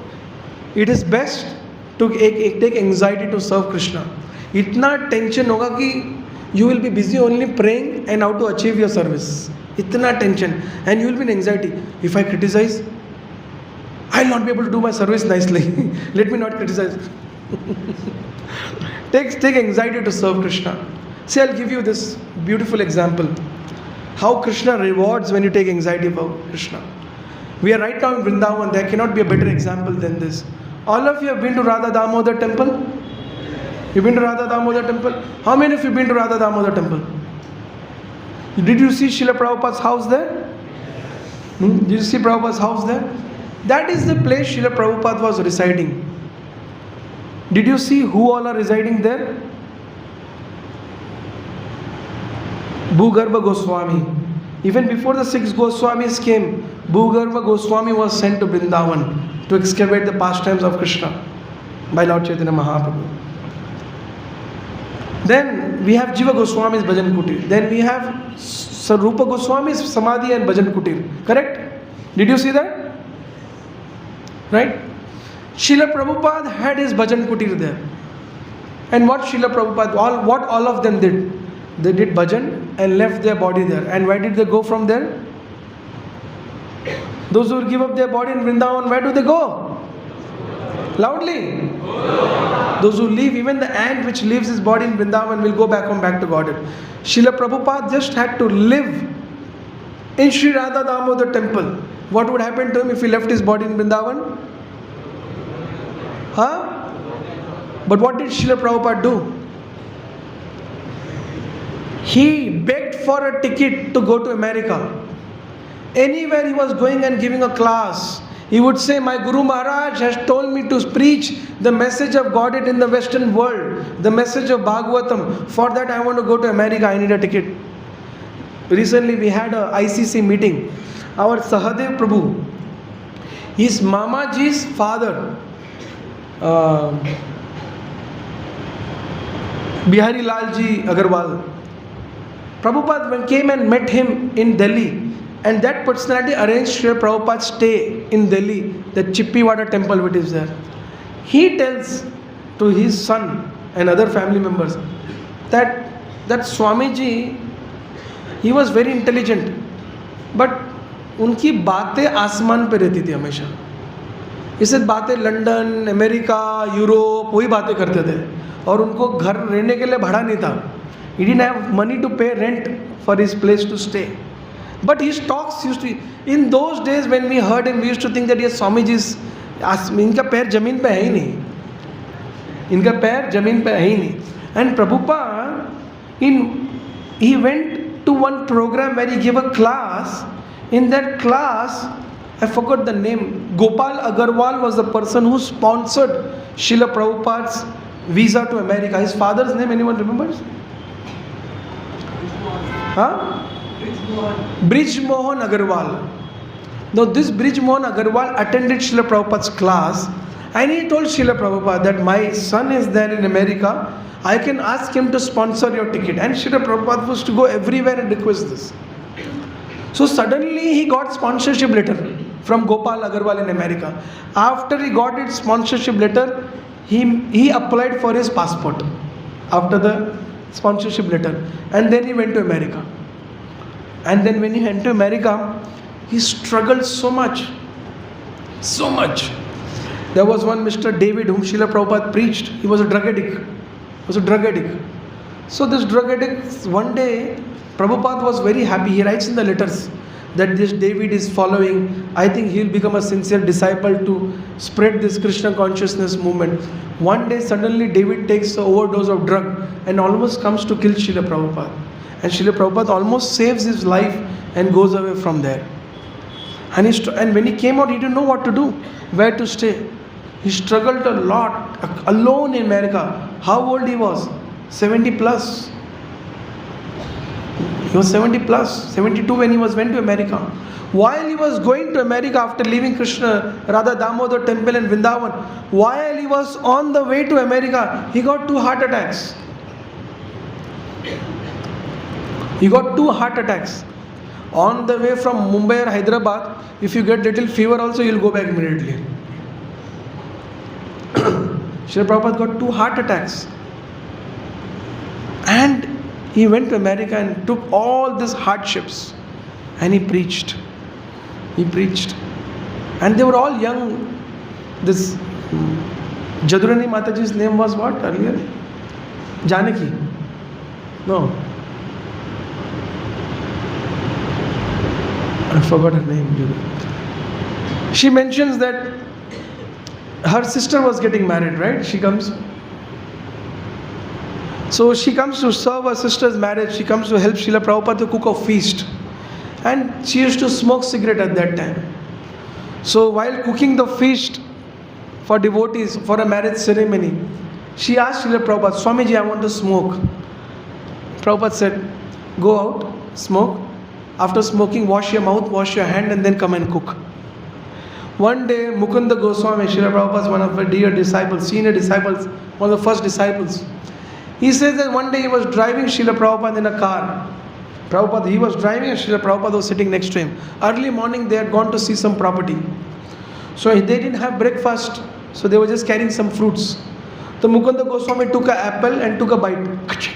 Speaker 1: it is best to take anxiety to serve Krishna. Itna tension hoga ki you will be busy only praying and how to achieve your service. Itna tension, and you will be in anxiety. If I criticize, I will not be able to do my service nicely. Let me not criticize. Take anxiety to serve Krishna. See, I'll give you this beautiful example. How Krishna rewards when you take anxiety for Krishna. We are right now in Vrindavan. There cannot be a better example than this. All of you have been to Radha Damodar temple? You've been to Radha Damodar temple? How many of you have been to Radha Damodar temple? Did you see Srila Prabhupada's house there? Did you see Prabhupada's house there? That is the place Srila Prabhupada was residing. Did you see who all are residing there? Bhugarva Goswami. Even before the 6 Goswamis came, Bhugarva Goswami was sent to Vrindavan to excavate the pastimes of Krishna by Lord Chaitanya Mahaprabhu. Then we have Jiva Goswami's Bhajan Kutir. Then we have Sarupa Goswami's Samadhi and Bhajan Kutir. Correct? Did you see that? Right? Srila Prabhupada had his Bhajan Kutir there. And what Srila Prabhupada, what all of them did? They did bhajan and left their body there. And where did they go from there? Those who give up their body in Vrindavan, where do they go? Loudly. Those who leave, even the ant which leaves his body in Vrindavan will go back home, back to Godhead. Srila Prabhupada just had to live in Sri Radha Damodar temple. What would happen to him if he left his body in Vrindavan? Huh? But what did Srila Prabhupada do? He begged for a ticket to go to America. Anywhere he was going and giving a class, he would say, my Guru Maharaj has told me to preach the message of Godhead in the Western world, the message of Bhagavatam. For that I want to go to America, I need a ticket. Recently we had a ICC meeting. Our Sahadev Prabhu, his Mamaji's father, Bihari Lalji Agarwal, Prabhupada came and met him in Delhi, and that personality arranged Srila Prabhupada's stay in Delhi, the Chippiwada temple which is there. He tells to his son and other family members that Swamiji, he was very intelligent, but उनकी बातें आसमान पे रहती थी हमेशा. इससे बातें London, America, Europe वही बातें करते थे, और उनको घर रहने के लिए भाड़ा नहीं था. He didn't have money to pay rent for his place to stay. But his talks used to, in those days when we heard him, we used to think that yes, Swamiji's, इनका पैर जमीन पे है ही नहीं, इनका पैर जमीन पे है ही नहीं. And Prabhupada, he went to one program where he gave a class. In that class, I forgot the name, Gopal Agarwal was the person who sponsored Srila Prabhupada's visa to America. His father's name, anyone remembers? Huh? Brij Mohan Agarwal. Now this Brij Mohan Agarwal attended Srila Prabhupada's class, and he told Srila Prabhupada that my son is there in America, I can ask him to sponsor your ticket. And Srila Prabhupada was to go everywhere and request this. So suddenly he got sponsorship letter from Gopal Agarwal in America. After he got his sponsorship letter, he applied for his passport after the sponsorship letter, and then he went to America. And then when he went to America, he struggled so much. There was one Mr. David whom Srila Prabhupada preached. He was a drug addict. So this drug addict, one day Prabhupada was very happy. He writes in the letters that this David is following, I think he'll become a sincere disciple to spread this Krishna consciousness movement. One day suddenly David takes an overdose of drug and almost comes to kill Srila Prabhupada. And Srila Prabhupada almost saves his life and goes away from there. And when he came out, he didn't know what to do, where to stay. He struggled a lot, alone in America. How old he was? 70 plus. He was 70 plus, 72 when he went to America. While he was going to America after leaving Krishna, Radha Damodar temple in Vrindavan, while he was on the way to America, he got 2 heart attacks. He got 2 heart attacks. On the way from Mumbai or Hyderabad, if you get little fever also, you'll go back immediately. Srila Prabhupada got 2 heart attacks. And he went to America and took all these hardships. And he preached. He preached. And they were all young. This Jadurani Mataji's name was what earlier? Janaki. No. I forgot her name. She mentions that her sister was getting married, right? She comes. So she comes to serve her sister's marriage. She comes to help Srila Prabhupada to cook a feast. And she used to smoke cigarette at that time. So while cooking the feast for devotees for a marriage ceremony, she asked Srila Prabhupada, Swamiji, I want to smoke. Prabhupada said, go out, smoke. After smoking, wash your mouth, wash your hand, and then come and cook. One day, Mukunda Goswami, Srila Prabhupada's one of her dear disciples, senior disciples, one of the first disciples. He says that one day he was driving Srila Prabhupada in a car. He was driving and Srila Prabhupada was sitting next to him. Early morning they had gone to see some property. So they didn't have breakfast, so they were just carrying some fruits. So Mukunda Goswami took an apple and took a bite.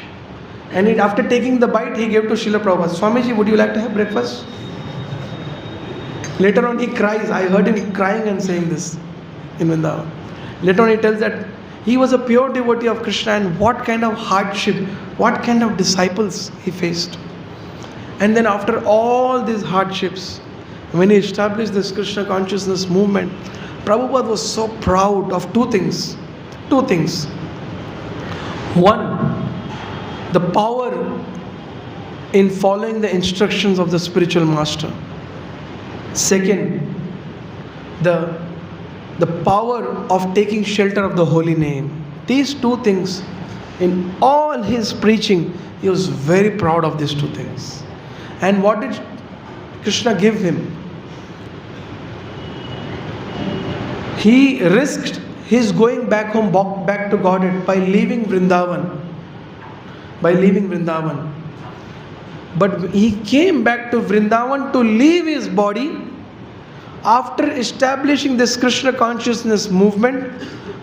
Speaker 1: And after taking the bite, he gave to Srila Prabhupada. Swamiji, would you like to have breakfast? Later on he cries. I heard him crying and saying this in Vrindavan. Later on he tells that he was a pure devotee of Krishna and what kind of hardship, what kind of disciples he faced. And then after all these hardships, when he established this Krishna consciousness movement, Prabhupada was so proud of 2 things. 2 things. One, the power in following the instructions of the spiritual master. Second, the power of taking shelter of the holy name. These 2 things, in all his preaching, he was very proud of these 2 things. And what did Krishna give him? He risked his going back home, back to Godhead by leaving Vrindavan. But he came back to Vrindavan to leave his body after establishing this Krishna consciousness movement,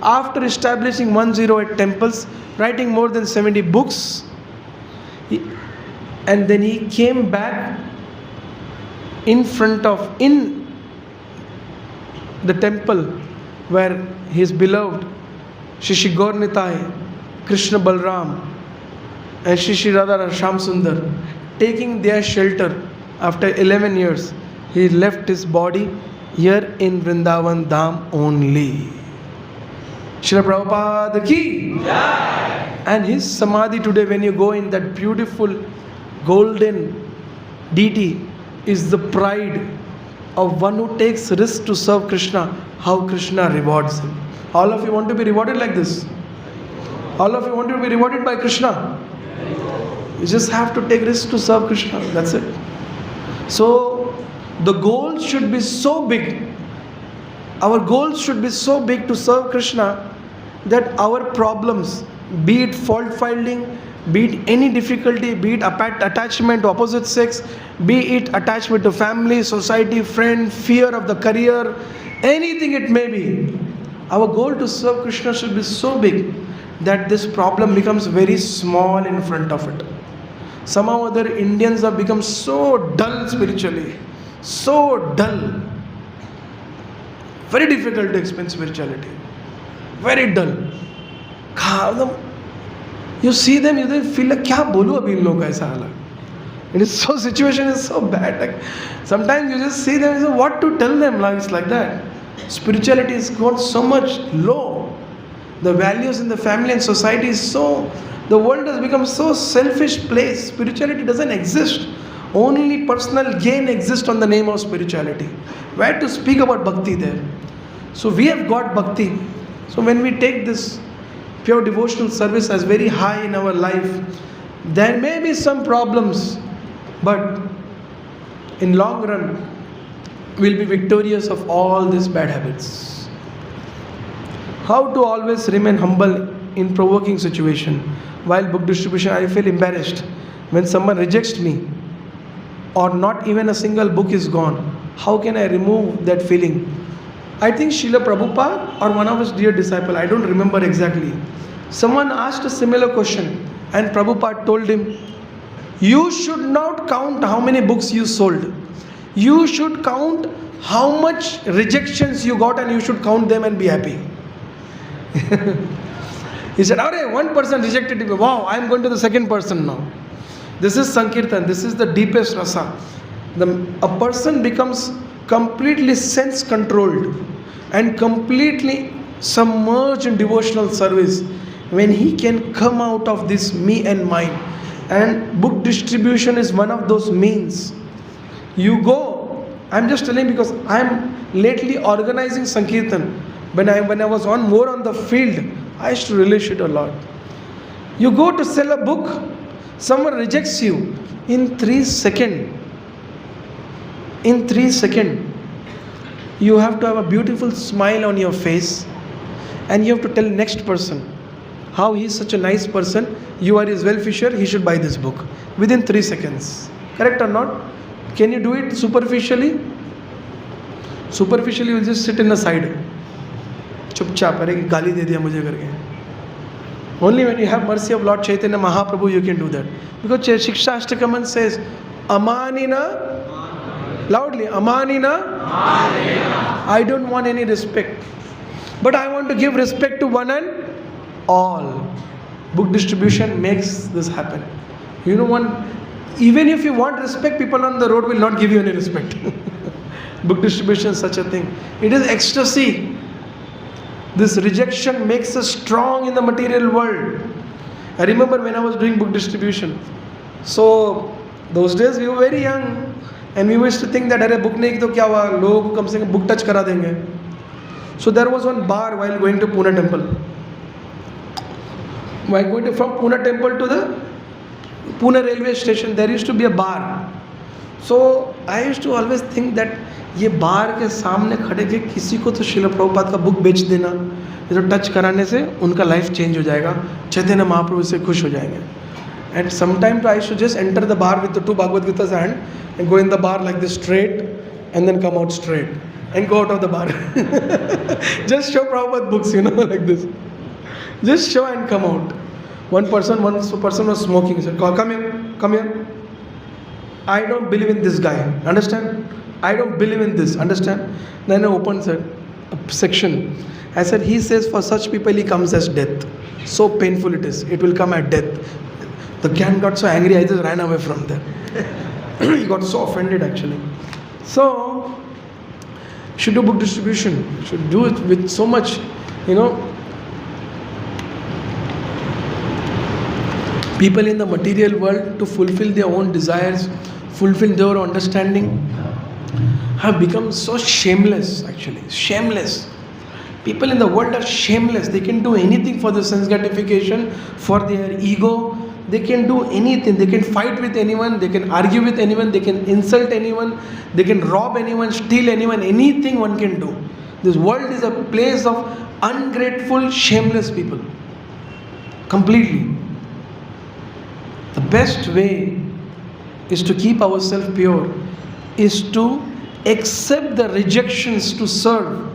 Speaker 1: after establishing 108 temples, writing more than 70 books. And then he came back in the temple where his beloved Shri Gaur Nitai, Krishna Balram and Shri Radha Sham Sundar, taking their shelter after 11 years, he left his body here in Vrindavan Dham only. Srila Prabhupada ki Jai. And his samadhi today, when you go in, that beautiful golden deity is the pride of one who takes risk to serve Krishna, how Krishna rewards him. All of you want to be rewarded like this? All of you want to be rewarded by Krishna? You just have to take risk to serve Krishna. That's it. So the goal should be so big. Our goals should be so big to serve Krishna that our problems, be it fault finding, be it any difficulty, be it attachment to opposite sex, be it attachment to family, society, friend, fear of the career, anything it may be, our goal to serve Krishna should be so big that this problem becomes very small in front of it. Somehow or other Indians have become so dull spiritually, so dull. Very difficult to explain spirituality. Very dull. You see them, you feel like, क्या बोलूं अभी इन लोगों का ऐसा हाल है. It is so, situation is so bad. Like sometimes you just see them and say, what to tell them? Like it's like that. Spirituality is gone so much low. The values in the family and society is so, the world has become so selfish place. Spirituality doesn't exist. Only personal gain exists on the name of spirituality. Where to speak about bhakti there? So we have got bhakti. So when we take this pure devotional service as very high in our life, there may be some problems, but in long run, we'll be victorious of all these bad habits. How to always remain humble in provoking situation? While book distribution, I feel embarrassed when someone rejects me or not even a single book is gone. How can I remove that feeling? I think Srila Prabhupada or one of his dear disciples, I don't remember exactly. Someone asked a similar question and Prabhupada told him, you should not count how many books you sold. You should count how much rejections you got and you should count them and be happy. He said, one person rejected me. Wow, I am going to the second person now. This is Sankirtan. This is the deepest rasa. A person becomes completely sense controlled and completely submerged in devotional service when he can come out of this me and mine. And book distribution is one of those means. You go, I'm just telling because I'm lately organizing Sankirtan. When I was more on the field, I used to relish it a lot. You go to sell a book, someone rejects you in 3 seconds. In 3 seconds, you have to have a beautiful smile on your face and you have to tell next person how he is such a nice person, you are his well-wisher, he should buy this book within 3 seconds. Correct or not? Can you do it superficially? Superficially, you will just sit in the side. Chupchap, अरे गाली दे दिया मुझे करके. Only when you have mercy of Lord Chaitanya Mahaprabhu you can do that. Because Shiksha Ashtakaman says, Amanina, loudly, Amanina, I don't want any respect. But I want to give respect to one and all. Book distribution makes this happen. You know, even if you want respect, people on the road will not give you any respect. Book distribution is such a thing. It is ecstasy. This rejection makes us strong in the material world. I remember when I was doing book distribution. So, those days we were very young and we used to think that अरे book नहीं तो क्या हुआ, लोगों को कम से कम book touch करा देंगे. So there was one bar while going to Pune temple. While going from Pune temple to the Pune railway station, there used to be a bar. So I used to always think that ये बार के सामने खड़े के किसी को तो श्रील प्रभुपाद का book बेच देना, ये तो टच कराने से उनका लाइफ चेंज हो जाएगा, चैतन्य महाप्रभु से खुश हो जाएंगे. And sometime I should just enter the bar with the 2 Bhagavad Gita's hand and go in the bar like this straight and then come out straight and go out of the bar. Just show Prabhupada books, like this. Just show and come out. One person was smoking. He said, come here. I don't believe in this guy. Understand? I don't believe in this. Understand? Then I opened a section. I said, he says for such people he comes as death. So painful it is. It will come at death. The man got so angry, I just ran away from there. He got so offended actually. So, should do book distribution. Should do it with so much, people in the material world to fulfill their own desires, fulfill their understanding, have become so shameless actually. Shameless. People in the world are shameless. They can do anything for the sense gratification, for their ego. They can do anything. They can fight with anyone. They can argue with anyone. They can insult anyone. They can rob anyone, steal anyone. Anything one can do. This world is a place of ungrateful, shameless people. Completely. The best way is to keep ourselves pure, is to accept the rejections to serve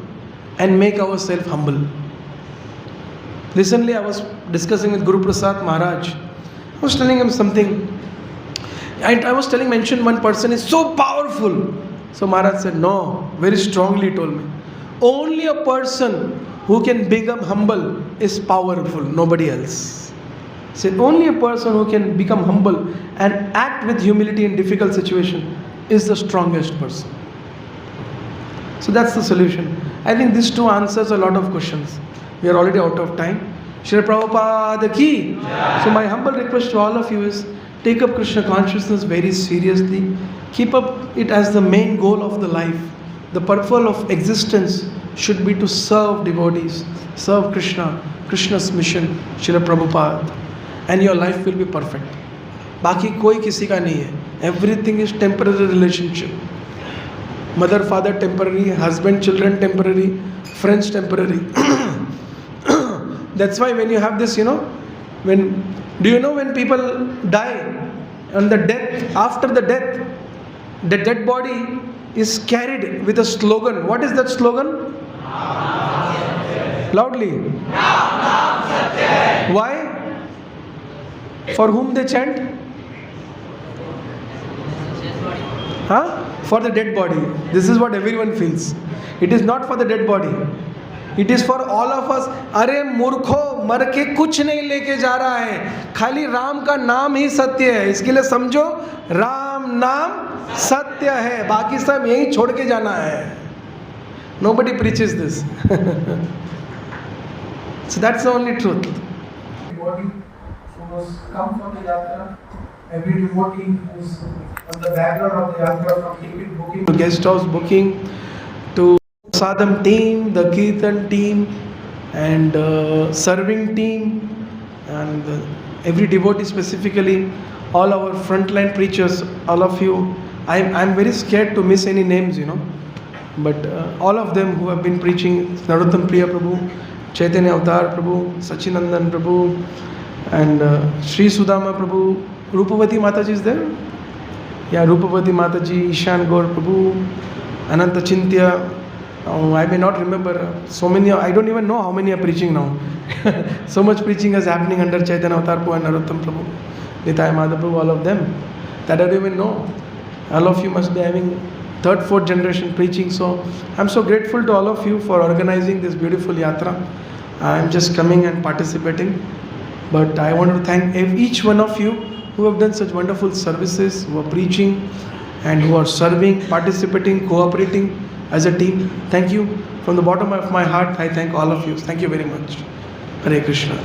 Speaker 1: and make ourselves humble. Recently I was discussing with Guru Prasad Maharaj. I was telling him something. And I was mentioned one person is so powerful. So Maharaj said, no, very strongly told me. Only a person who can become humble is powerful, nobody else. So only a person who can become humble and act with humility in difficult situation is the strongest person. So that's the solution. I think this too answers a lot of questions. We are already out of time. Shri Prabhupada ki. So my humble request to all of you is, take up Krishna consciousness very seriously. Keep up it as the main goal of the life. The purpose of existence should be to serve devotees, serve Krishna, Krishna's mission, Shri Prabhupada, and your life will be perfect. बाकी कोई किसी का नहीं है. Everything is temporary relationship. Mother, father temporary, husband, children temporary, friends temporary. That's why when you have this, when people die, and the death, after the death, the dead body is carried with a slogan. What is that slogan? Loudly. Why? For whom they chant? For the dead body. This is what everyone feels. It is not for the dead body. It is for all of us. अरे मूर्खो, मर के कुछ नहीं लेके जा रहा है, खाली राम का नाम ही सत्य है. इसके लिए समझो, राम नाम सत्य है, बाकी सब यहीं छोड़ के जाना है. Nobody preaches this. So that's the only truth. Devotee who has come for the yatra, every devotee who is on the background of the yatra, from ticket booking to guest house booking to sadham team, the kirtan team, and serving team, and every devotee specifically, all our frontline preachers, all of you. I'm very scared to miss any names, but all of them who have been preaching, Narottam Priya Prabhu, Chaitanya Avatar Prabhu, Sachinandan Prabhu, and Sri Sudama Prabhu. Rupavati Mataji is there? Yeah, Rupavati Mataji, Ishan Gaur Prabhu, Ananta Chintya. I may not remember so many. I don't even know how many are preaching now. So much preaching is happening under Chaitanya Avatar Prabhu and Narottam Prabhu, Nitai Madhav Prabhu, all of them, that I don't even know. All of you must be having third, fourth generation preaching. So I'm so grateful to all of you for organizing this beautiful yatra. I'm just coming and participating, but I want to thank each one of you who have done such wonderful services, who are preaching and who are serving, participating, cooperating as a team. Thank you. From the bottom of my heart, I thank all of you. Thank you very much. Hare Krishna.